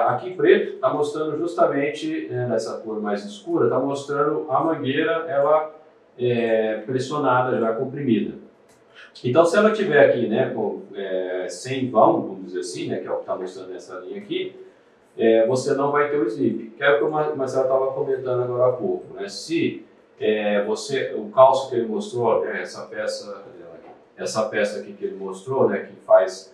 aqui preto está mostrando justamente, nessa cor mais escura, está mostrando a mangueira ela pressionada, já comprimida. Então, se ela tiver aqui, né, sem vão, vamos dizer assim, né, que é o que está mostrando nessa linha aqui, você não vai ter o slip, que é o que o Marcelo estava comentando agora há pouco. Né? Se o calço que ele mostrou, essa peça aqui que ele mostrou, né, que faz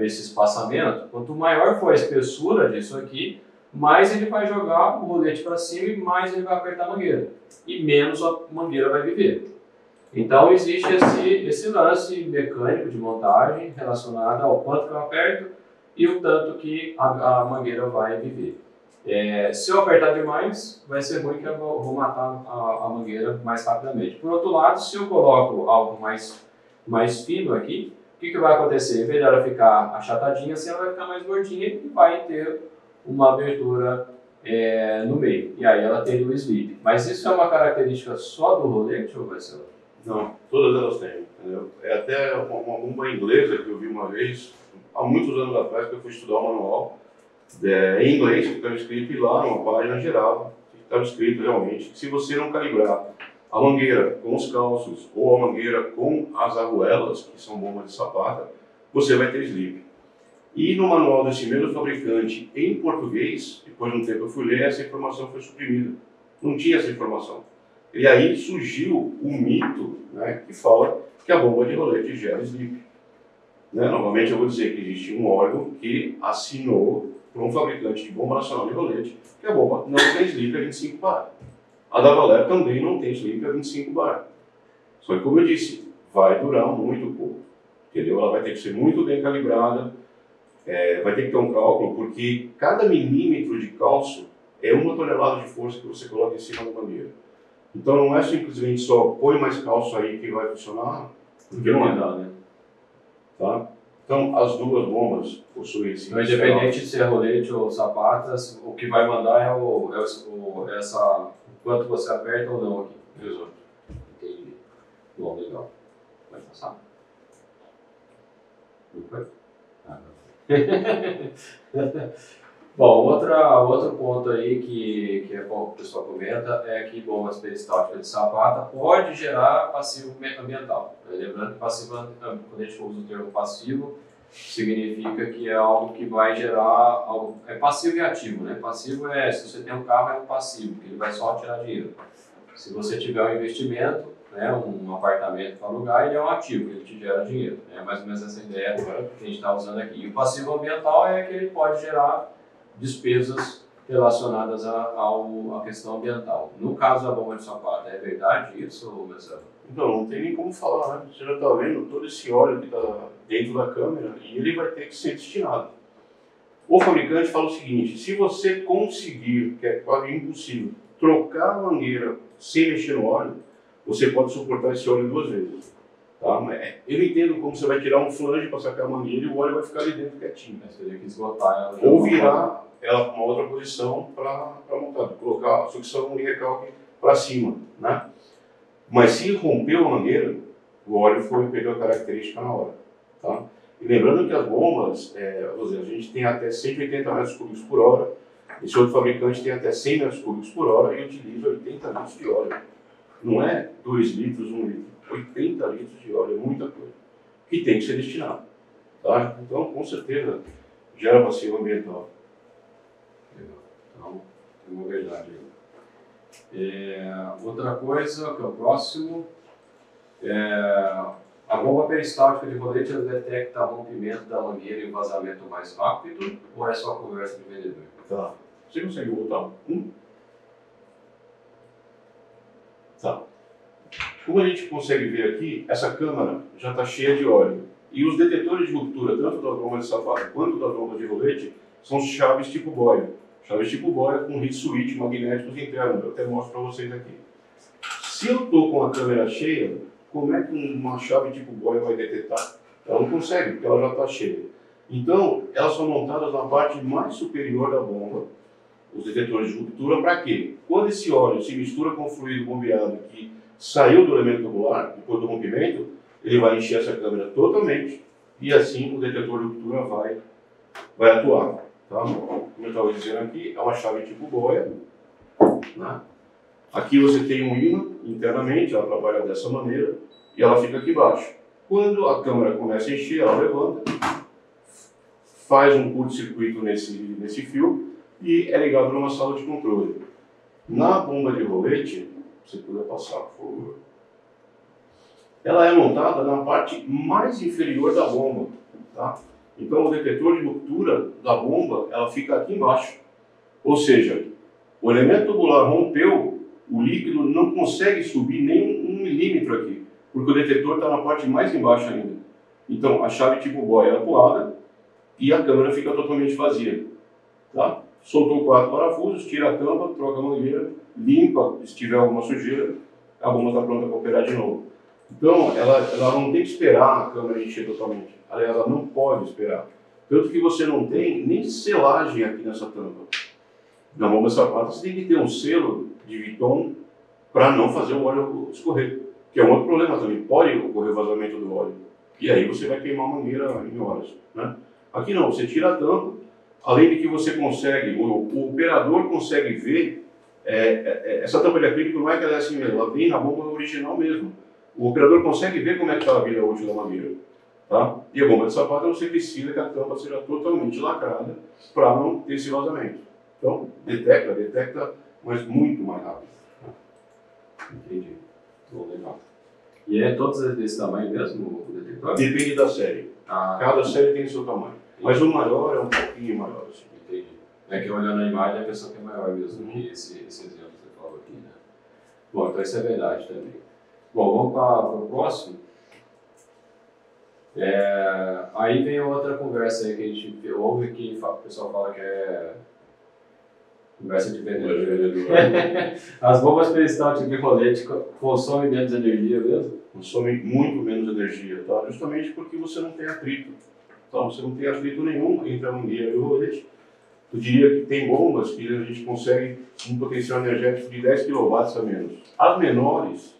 esse espaçamento, quanto maior for a espessura disso aqui, mais ele vai jogar o rolete para cima e mais ele vai apertar a mangueira. E menos a mangueira vai viver. Então existe esse lance mecânico de montagem relacionado ao quanto que eu aperto e o tanto que a mangueira vai viver. Se eu apertar demais, vai ser ruim, que eu vou matar a mangueira mais rapidamente. Por outro lado, se eu coloco algo mais fino aqui, o que vai acontecer? Em vez dela ficar achatadinha, assim, ela vai ficar mais gordinha e vai ter uma abertura no meio. E aí ela tem o slip. Mas isso é uma característica só do rolete, ou vai ser? Não, todas elas têm. entendeu? É até uma bomba inglesa que eu vi uma vez, há muitos anos atrás, que eu fui estudar o manual em inglês, que estava escrito, e lá numa página geral, que estava escrito realmente, que se você não calibrar a mangueira com os calços ou a mangueira com as arruelas, que são bombas de sapata, você vai ter slip. E no manual desse mesmo fabricante, em português, depois de um tempo eu fui ler, essa informação foi suprimida. Não tinha essa informação. E aí surgiu o mito, né, que fala que a bomba de rolete gera slip. Né? Novamente eu vou dizer que existe um órgão que assinou para um fabricante de bomba nacional de rolete que a bomba não tem slip a 25 bar. A da Valer também não tem slip a 25 bar. Só que, como eu disse, vai durar muito pouco. Entendeu? Ela vai ter que ser muito bem calibrada, vai ter que ter um cálculo, porque cada milímetro de calço é 1 tonelada de força que você coloca em cima da mangueira. Então não é simplesmente só põe mais calço aí que vai funcionar, porque não é nada, né? Tá? Então as duas bombas possuem esse... Então, independente de ser rolete ou sapatas, o que vai mandar é o quanto você aperta ou não aqui. Exato. Entendi. Bom, legal. Vai passar? Não foi? Ah, não. Bom, outro ponto aí que o pessoal comenta é que bombas peristálticas de sapata pode gerar passivo ambiental. Lembrando que passivo, quando a gente usa o termo passivo, significa que é algo que vai gerar algo, é passivo e ativo, né? Passivo é, se você tem um carro, é um passivo, que ele vai só tirar dinheiro. Se você tiver um investimento, né, um apartamento para alugar, ele é um ativo, ele te gera dinheiro. É mais ou menos essa ideia que a gente está usando aqui. E o passivo ambiental é que ele pode gerar despesas relacionadas à questão ambiental. No caso da bomba de sapata, é verdade isso, Marcelo? Então, não tem nem como falar, né? Você já está vendo todo esse óleo que está dentro da câmera e ele vai ter que ser destinado. O fabricante fala o seguinte: se você conseguir, que é quase impossível, trocar a mangueira sem mexer no óleo, você pode suportar esse óleo 2 vezes. Tá? Mas eu entendo como você vai tirar um flange para sacar a mangueira e o óleo vai ficar ali dentro quietinho. Mas teria que esgotar ela. Ou virar ela para uma outra posição para montar, colocar a sucção e recalque para cima, né? Mas se rompeu a mangueira, o óleo perdeu a característica na hora, tá? E lembrando que as bombas, a gente tem até 180 metros cúbicos por hora, esse outro fabricante tem até 100 metros cúbicos por hora e utiliza 80 litros de óleo. Não é 2 litros, 1 litro, 80 litros de óleo, é muita coisa, que tem que ser destinado, tá? Então, com certeza, gera passivo ambiental. Então, é uma verdade. Outra coisa, que é o próximo, a bomba peristáltica de rolete detecta rompimento da mangueira e vazamento mais rápido, ou é só conversa de vendedor? Tá. Você consegue botar um? Tá. Como a gente consegue ver aqui, essa câmara já está cheia de óleo. E os detetores de ruptura, tanto das bombas de sapato quanto das bombas de rolete, são chaves tipo boia. Chaves tipo boia com heat switch magnéticos internos. Eu até mostro para vocês aqui. Se eu estou com a câmera cheia, como é que uma chave tipo boia vai detectar? Ela não consegue, porque ela já está cheia. Então, elas são montadas na parte mais superior da bomba, os detetores de ruptura, para quê? Quando esse óleo se mistura com o fluido bombeado que saiu do elemento tubular, depois do rompimento, ele vai encher essa câmera totalmente e assim o detetor de ruptura vai atuar. Tá? Como eu estava dizendo aqui, é uma chave tipo boia. Né? Aqui você tem um ímã internamente, ela trabalha dessa maneira e ela fica aqui embaixo. Quando a câmera começa a encher, ela levanta, faz um curto-circuito nesse fio e é ligado numa sala de controle. Na bomba de rolete, se você puder passar, por favor, ela é montada na parte mais inferior da bomba. Tá? Então o detetor de ruptura da bomba, ela fica aqui embaixo. Ou seja, o elemento tubular rompeu, o líquido não consegue subir nem 1 milímetro aqui, porque o detetor está na parte mais embaixo ainda. Então a chave tipo boia é atuada e a câmera fica totalmente vazia. Tá? Soltou 4 parafusos, tira a tampa, troca a mangueira, limpa se tiver alguma sujeira, a bomba está pronta para operar de novo. Então ela não tem que esperar a câmera encher totalmente. Aliás, ela não pode esperar. Tanto que você não tem nem selagem aqui nessa tampa. Na bomba sapata você tem que ter um selo de Viton para não fazer o óleo escorrer. que é um outro problema também. Pode ocorrer vazamento do óleo. E aí você vai queimar a mangueira em horas, né? Aqui não, você tira a tampa, além de que você consegue, o operador consegue ver, essa tampa de acrílico não é que ela é assim mesmo, ela vem na bomba original mesmo. O operador consegue ver como é que está a vida útil da mangueira. Tá? E a bomba de sapato você precisa que a tampa seja totalmente lacrada para não ter esse vazamento. Então, detecta, mas muito mais rápido. Entendi. Bom, legal. E é todos desse tamanho mesmo, o detector? Depende da série. Cada série tem o seu tamanho. Mas o maior é um pouquinho maior. Assim. Entendi. É que olhando a imagem, a pessoa que é maior mesmo do que esse exemplo que você falou aqui, né? Bom, então isso é verdade também. Bom, vamos para o próximo. Aí vem outra conversa aí que a gente ouve que o pessoal fala que é conversa de vendedor. As bombas peristálticas de rolete consomem menos energia mesmo? Consomem muito menos energia, tá? Justamente porque você não tem atrito. Então, você não tem atrito nenhum entre a mangueira e o rolete. Eu diria que tem bombas que a gente consegue um potencial energético de 10 kW a menos. As menores,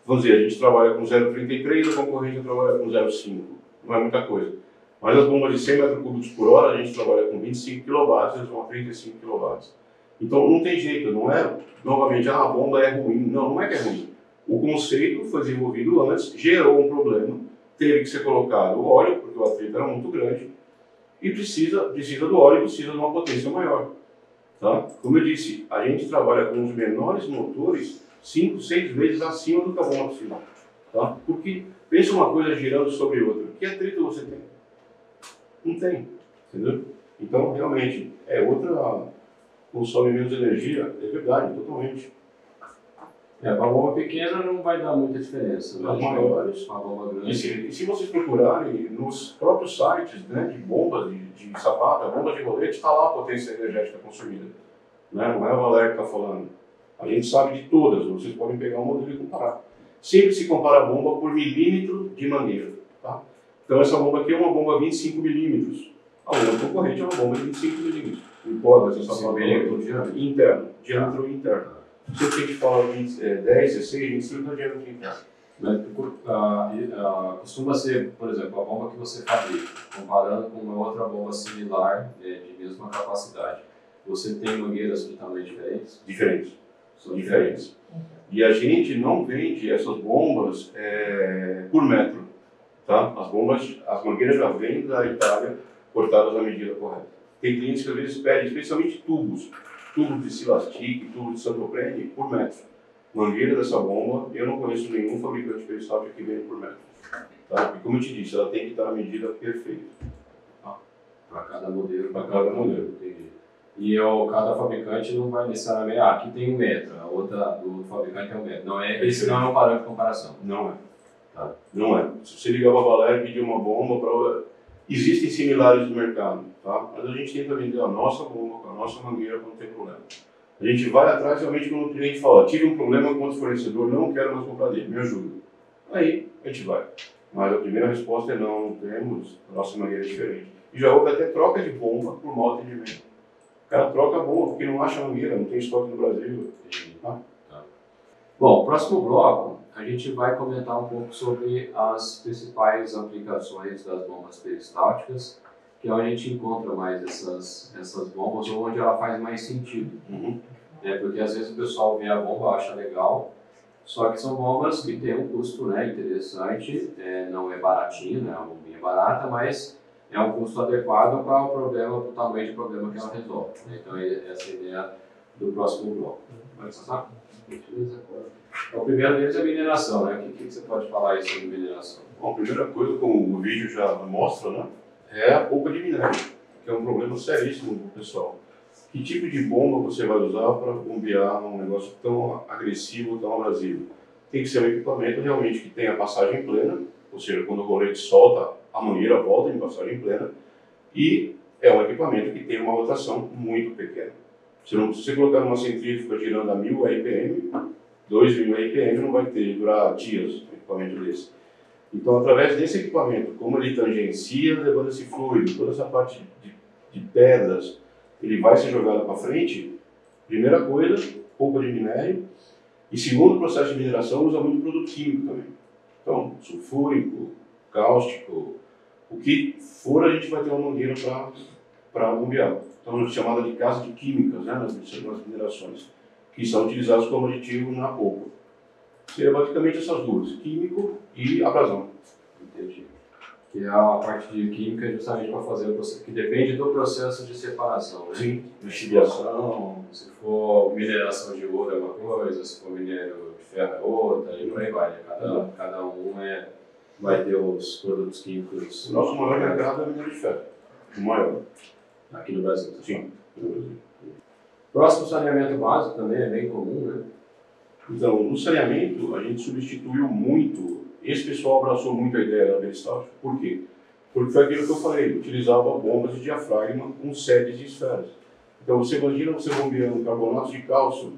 vamos dizer, a gente trabalha com 0,33, a concorrência trabalha com 0,5. Não é muita coisa. Mas as bombas de 100 m3 por hora, a gente trabalha com 25 kW, eles vão a 35 kW. Então não tem jeito, não é, novamente, a bomba é ruim. Não, não é que é ruim. O conceito foi desenvolvido antes, gerou um problema, teve que ser colocado o óleo, porque o atrito era muito grande, e precisa do óleo e precisa de uma potência maior. Tá? Como eu disse, a gente trabalha com os menores motores 5, 6 vezes acima do que a bomba precisa. Tá? Porque pensa uma coisa girando sobre outra. Que atrito você tem? Não tem. Entendeu? Então, realmente, consome menos energia, é verdade, totalmente. Para a bomba pequena não vai dar muita diferença. As maiores, uma bomba grande. E se vocês procurarem nos próprios sites, né, de bombas de sapata, bombas de rolete, está lá a potência energética consumida. Né? Não é o Valério que está falando. A gente sabe de todas, vocês podem pegar um modelo e comparar. Sempre se compara a bomba por milímetro de mangueira. Tá? Então essa bomba aqui é uma bomba 25 milímetros. A outra concorrente é uma bomba de 25 milímetros. Não pode, essa sapata interno, diâmetro interno. Se a gente fala de 10, 16, 25 é diâmetro interno. Mas, costuma ser, por exemplo, a bomba que você fabrica, comparando com uma outra bomba similar, de mesma capacidade. Você tem mangueiras de tamanho diferentes? Diferentes. São diferentes. E a gente não vende essas bombas por metro. Tá? As mangueiras já vêm da Itália cortadas na medida correta. Tem clientes que às vezes pedem, especialmente tubos de Silastic, tubos de Santoprene por metro. Mangueira dessa bomba, eu não conheço nenhum fabricante peristável que vende por metro. Tá? E como eu te disse, ela tem que estar na medida perfeita. Tá? Para cada modelo. Para cada modelo. Entendi. E cada fabricante não vai necessariamente, aqui tem 1 metro, a outra do fabricante é 1 metro. Não é, esse não é um parâmetro de comparação. Não é. Tá. Não é. Se você ligar para a Valéria e pedir uma bomba para... Existem similares no mercado, tá? Mas a gente tenta vender a nossa bomba com a nossa mangueira para não ter problema. A gente vai atrás realmente quando o cliente fala, tive um problema com outro fornecedor, não quero mais comprar dele, me ajuda. Aí a gente vai. Mas a primeira resposta é não temos, a nossa mangueira é diferente. E já houve até troca de bomba por mau atendimento. O cara troca a bomba porque não acha mangueira, não tem estoque no Brasil. Tá? Bom, próximo bloco, a gente vai comentar um pouco sobre as principais aplicações das bombas peristálticas, que é onde a gente encontra mais essas bombas, ou onde ela faz mais sentido. Porque às vezes o pessoal vê a bomba, acha legal, só que são bombas que têm um custo, né, interessante, não é baratinho, né, a bombinha é barata, mas é um custo adequado para o problema, para o tamanho de problema que ela resolve. Então essa é a ideia do próximo bloco. Vai passar? O primeiro deles é a mineração, né? O que você pode falar aí sobre mineração? Bom, a primeira coisa, como o vídeo já mostra, né, é a polpa de minério, que é um problema seríssimo para o pessoal. Que tipo de bomba você vai usar para bombear um negócio tão agressivo, tão abrasivo? Tem que ser um equipamento realmente que tenha passagem plena, ou seja, quando o rolete solta, a mangueira volta em passagem plena, e é um equipamento que tem uma rotação muito pequena. Se você colocar numa centrífuga girando a 1000 RPM, 2000 RPM não vai durar dias um equipamento desse. Então, através desse equipamento, como ele tangencia levando esse fluido, toda essa parte de pedras, ele vai ser jogado para frente. Primeira coisa, polpa de minério. E segundo, o processo de mineração usa muito produto químico também. Então, sulfúrico, cáustico, o que for a gente vai ter uma mangueira para bombear. Então, chamada de casa de químicas, né, nas minerações, que são utilizadas como aditivo na polpa. Seria basicamente essas duas, químico e abrasão. Entendi. Que é a parte de química justamente para fazer o processo, que depende do processo de separação, né? Sim. Lixiviação, se for mineração de ouro é uma coisa, se for minério de ferro é outra, e por aí vai, né? Cada um vai ter os produtos químicos. O nosso maior mercado é minério de ferro, o maior. Aqui no Brasil. Sim, no Brasil. Próximo saneamento básico também é bem comum, né? Então, no saneamento, a gente substituiu muito. Esse pessoal abraçou muito a ideia da peristaltica. Por quê? Porque foi aquilo que eu falei, utilizava bombas de diafragma com sedes de esferas. Então, você imagina você bombeando carbonato de cálcio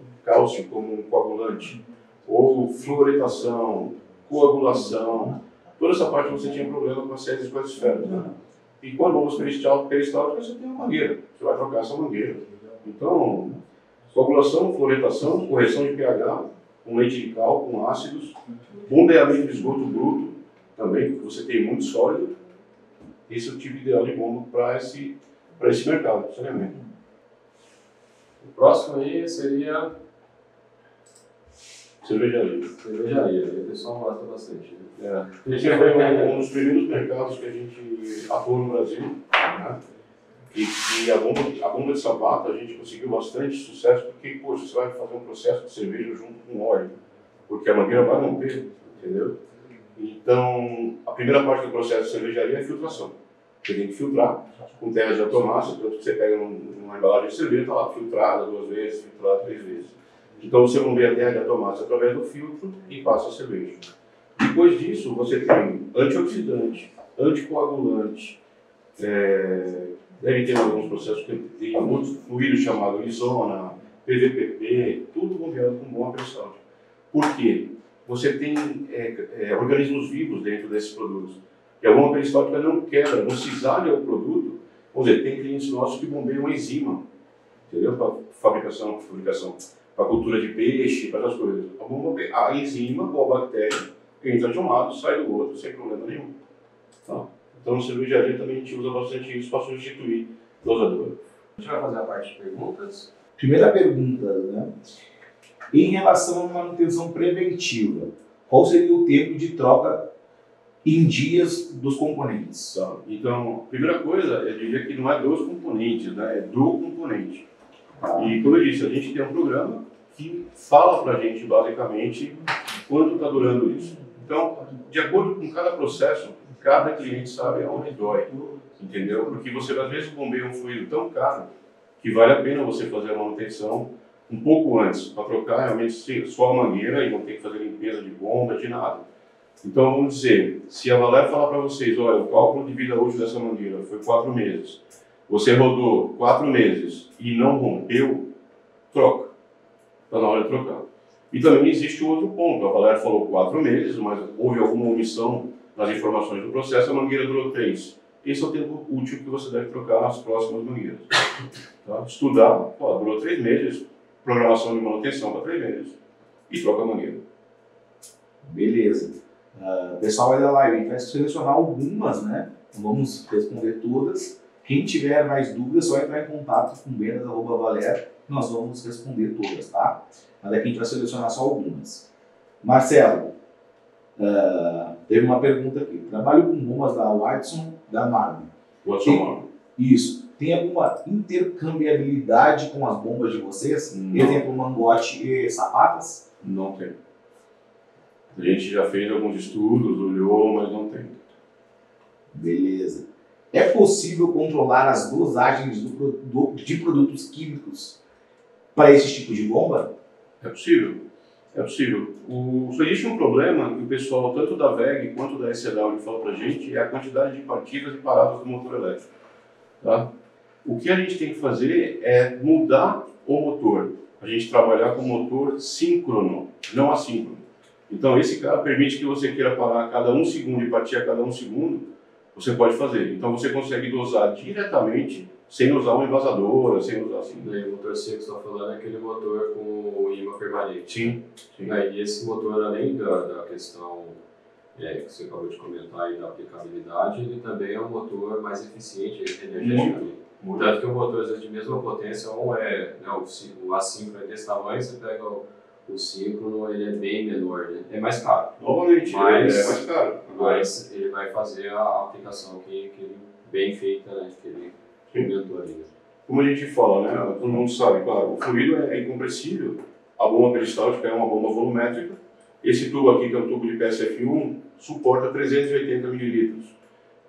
como um coagulante, ou fluoretação, coagulação, toda essa parte você tinha problema com as sedes e com as esferas. Né? E com as bombas peristálticas, você tem uma mangueira, você vai trocar essa mangueira. Então, coagulação, fluoretação, correção de pH, com leite de cal, com ácidos, bombeamento de esgoto bruto, também, porque você tem muito sólido. Esse é o tipo ideal de bomba para esse mercado de saneamento. O próximo aí seria cervejaria. Cervejaria, o pessoal gosta bastante. Né? Esse foi um dos primeiros mercados que a gente atuou no Brasil. Né? E a bomba de sapato a gente conseguiu bastante sucesso porque, poxa, você vai fazer um processo de cerveja junto com óleo, porque a mangueira vai romper, entendeu? Então, a primeira parte do processo de cervejaria é a filtração. Você tem que filtrar com terra de atomácia, tanto que você pega uma embalagem de cerveja, está lá, filtrada 2 vezes, filtrada 3 vezes. Então, você bombeia a terra de atomácia através do filtro e passa a cerveja. Depois disso, você tem antioxidante, anticoagulante, deve ter alguns processos que tem outros fluidos chamados isona, PVPP, tudo bombeado com bomba peristáltica. Por quê? Você tem organismos vivos dentro desses produtos. E a bomba peristáltica não quebra, não cisalha o produto. Vamos dizer, tem clientes nossos que bombeiam uma enzima, entendeu? Para fabricação, para cultura de peixe, para essas coisas. A enzima ou a bactéria entra de um lado, sai do outro, sem problema nenhum. Tá? Então, na cervejaria também a gente usa bastante isso para substituir dosador. A gente vai fazer a parte de perguntas. Primeira pergunta, né? Em relação à manutenção preventiva, qual seria o tempo de troca em dias dos componentes? Tá. Então, a primeira coisa, eu diria que não é dos componentes, né? É do componente. E, como eu disse, a gente tem um programa que fala para a gente, basicamente, quanto está durando isso. Então, de acordo com cada processo, cada cliente sabe aonde dói, entendeu? Porque você, às vezes, bombeia um fluido tão caro que vale a pena você fazer a manutenção um pouco antes, para trocar realmente só a mangueira e não ter que fazer limpeza de bomba, de nada. Então, vamos dizer, se a Valer falar para vocês, olha, o cálculo de vida útil dessa mangueira foi 4 meses, você rodou 4 meses e não rompeu, troca. Está na hora de trocar. E também existe um outro ponto, a Valer falou 4 meses, mas houve alguma omissão nas informações do processo, a mangueira durou 3. Esse é o tempo útil que você deve trocar nas próximas mangueiras. Tá? Estudar, durou 3 meses, programação de manutenção para 3 meses e troca a mangueira. Beleza. Pessoal aí da live, a gente vai selecionar algumas, né? Não vamos responder todas. Quem tiver mais dúvidas, só entrar em contato com vendas@valer, nós vamos responder todas, tá? Mas aqui a gente vai selecionar só algumas. Marcelo, teve uma pergunta aqui. Trabalho com bombas da Watson, da Marvel. Isso. Tem alguma intercambiabilidade com as bombas de vocês? Não. Exemplo, mangote e sapatas? Não tem. A gente já fez alguns estudos, olhou, mas não tem. Beleza. É possível controlar as dosagens de produtos químicos para esse tipo de bomba? É possível. É possível. Só existe um problema que o pessoal, tanto da VEG quanto da SEDAW, fala pra gente, é a quantidade de partidas e paradas do motor elétrico. Tá? O que a gente tem que fazer é mudar o motor. A gente trabalhar com motor síncrono, não assíncrono. Então, esse cara permite que você queira parar a cada 1 segundo e partir a cada 1 segundo, você pode fazer. Então, você consegue dosar diretamente sem usar um envasador, sem usar assim. O motor seco que você está falando é aquele motor com o imã permanente. Sim, sim. E esse motor, além da questão que você acabou de comentar aí da aplicabilidade, ele também é um motor mais eficiente energeticamente. Tanto que o motor, às vezes, de mesma potência, ou é o assíncrono é desse tamanho, você pega o síncrono, ele é bem menor, né? É mais caro. Novamente, mas, é mais caro. Mas ele vai fazer a aplicação que ele bem feita, né? Que ele comentou ali. Como a gente fala, né? Todo mundo sabe, claro, o fluido é incompressível, a bomba peristáltica é uma bomba volumétrica, esse tubo aqui, que é um tubo de PSF1, suporta 380 mililitros.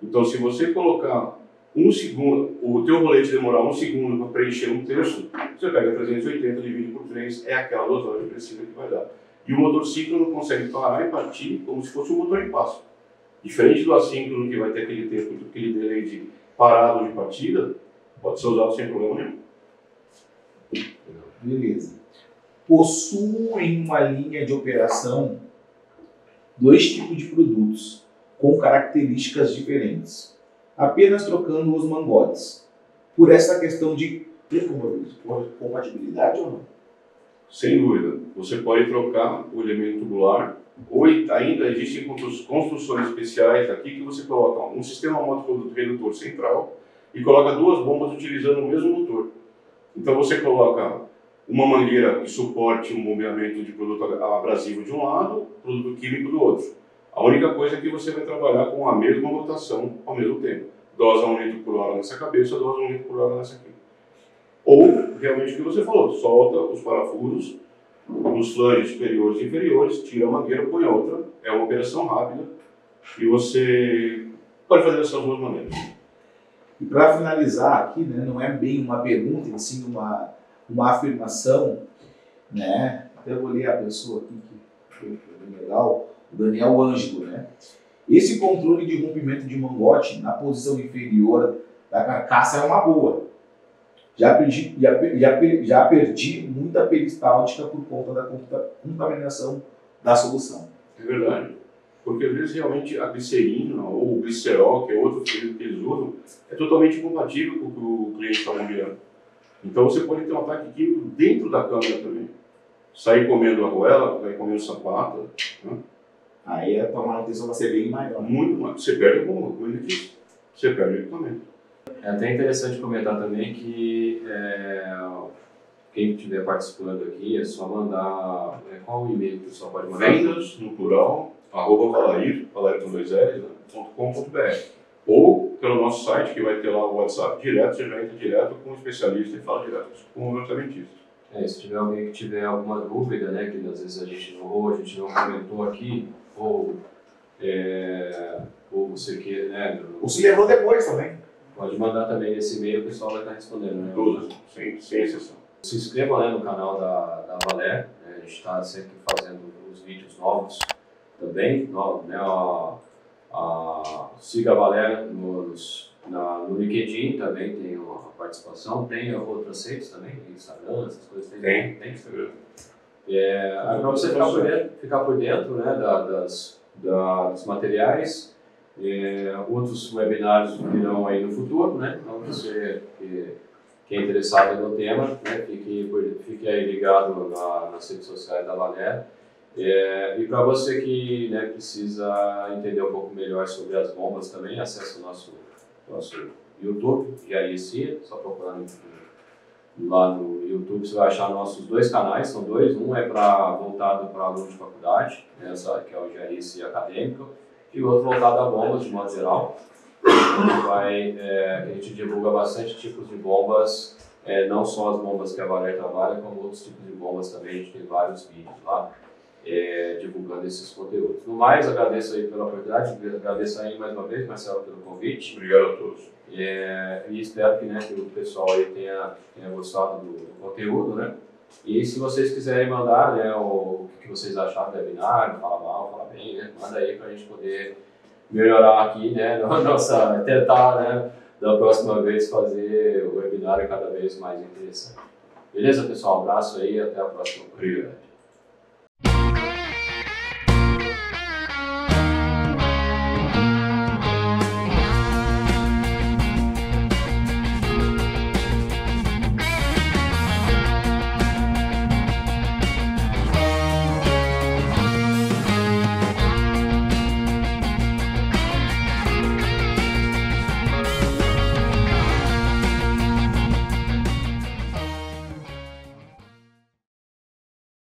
Então, se você colocar 1 segundo, o teu rolete demorar 1 segundo para preencher 1/3, você pega 380, divide por 3, é aquela dosagem precisa que vai dar. E o motor síncrono consegue parar e partir como se fosse um motor em passo. Diferente do assíncrono, que vai ter aquele tempo, aquele delay de parado de partida, pode ser usado sem problema nenhum. Beleza. Possuem uma linha de operação 2 tipos de produtos com características diferentes, apenas trocando os mangotes. Por essa questão de compatibilidade ou não? Sem dúvida. Você pode trocar o elemento tubular, ou ainda existem construções especiais aqui que você coloca um sistema motor-redutor central e coloca 2 bombas utilizando o mesmo motor. Então você coloca uma mangueira que suporte um bombeamento de produto abrasivo de um lado, produto químico do outro. A única coisa é que você vai trabalhar com a mesma rotação ao mesmo tempo. Dose a 1 litro por hora nessa cabeça, dose a 1 litro por hora nessa aqui. Ou, realmente o que você falou, solta os parafusos nos flanges superiores e inferiores, tira a mangueira, põe outra, é uma operação rápida e você pode fazer dessas 2 maneiras. E para finalizar aqui, né, não é bem uma pergunta, e sim uma afirmação, né? Até vou ler a pessoa aqui que foi bem legal, o Daniel Ângelo, né? Esse controle de rompimento de mangote na posição inferior da carcaça é uma boa. Já perdi muita peristáltica por conta da contaminação da solução. É verdade. Porque às vezes realmente a glicerina ou o glicerol, que é outro fluido que eles usam, é totalmente incompatível com o que o cliente está bombeando. Então você pode ter um ataque químico dentro da câmera também. Sair comendo arruela, sair comendo sapata. Né? Aí a manutenção vai ser bem maior. Muito mais. Você perde a bomba, como ele disse. Você perde o equipamento. É até interessante comentar também que quem estiver participando aqui é só mandar. Qual o e-mail que o pessoal pode mandar? Vendas, no plural, @valair com 2 L's, .com.br. Ou pelo nosso site, que vai ter lá o WhatsApp direto, você já entra direto com o especialista e fala direto com o orçamentista. Se tiver alguém que tiver alguma dúvida, né, que às vezes a gente não comentou aqui, ou você quer, né? Ou se lembrou depois também. Pode mandar também nesse e-mail, o pessoal vai estar respondendo. Né? Todas, sem exceção. Se inscreva, né, no canal da Valer, né, a gente está sempre fazendo os vídeos novos também, siga a Valer no LinkedIn, também tem uma participação, tem outras redes também, Instagram, essas coisas, tem Instagram. Para você ficar por dentro, né, dos materiais, outros webinários virão aí no futuro, né, então você que é interessado no tema, né, fique aí ligado nas redes sociais da Valer. E para você que, né, precisa entender um pouco melhor sobre as bombas também, acesse o nosso YouTube, GRC, só procurar lá no YouTube, você vai achar nossos 2 canais, são 2, um é voltado para alunos de faculdade, né, que é o GRC acadêmico, e o outro voltado a bombas de modo geral, que a gente divulga bastante tipos de bombas, não só as bombas que a Valer trabalha, como outros tipos de bombas também, a gente tem vários vídeos lá. Divulgando esses conteúdos. No mais, agradeço aí pela oportunidade, agradeço aí mais uma vez, Marcelo, pelo convite. Obrigado a todos. E espero que o pessoal aí tenha gostado do conteúdo, né? E se vocês quiserem mandar, né, o que vocês acharam do webinar, fala mal, fala bem, né? Manda aí para a gente poder melhorar aqui, né? Tentar, né, da próxima vez fazer o webinar cada vez mais interessante. Beleza, pessoal? Um abraço aí, até a próxima oportunidade.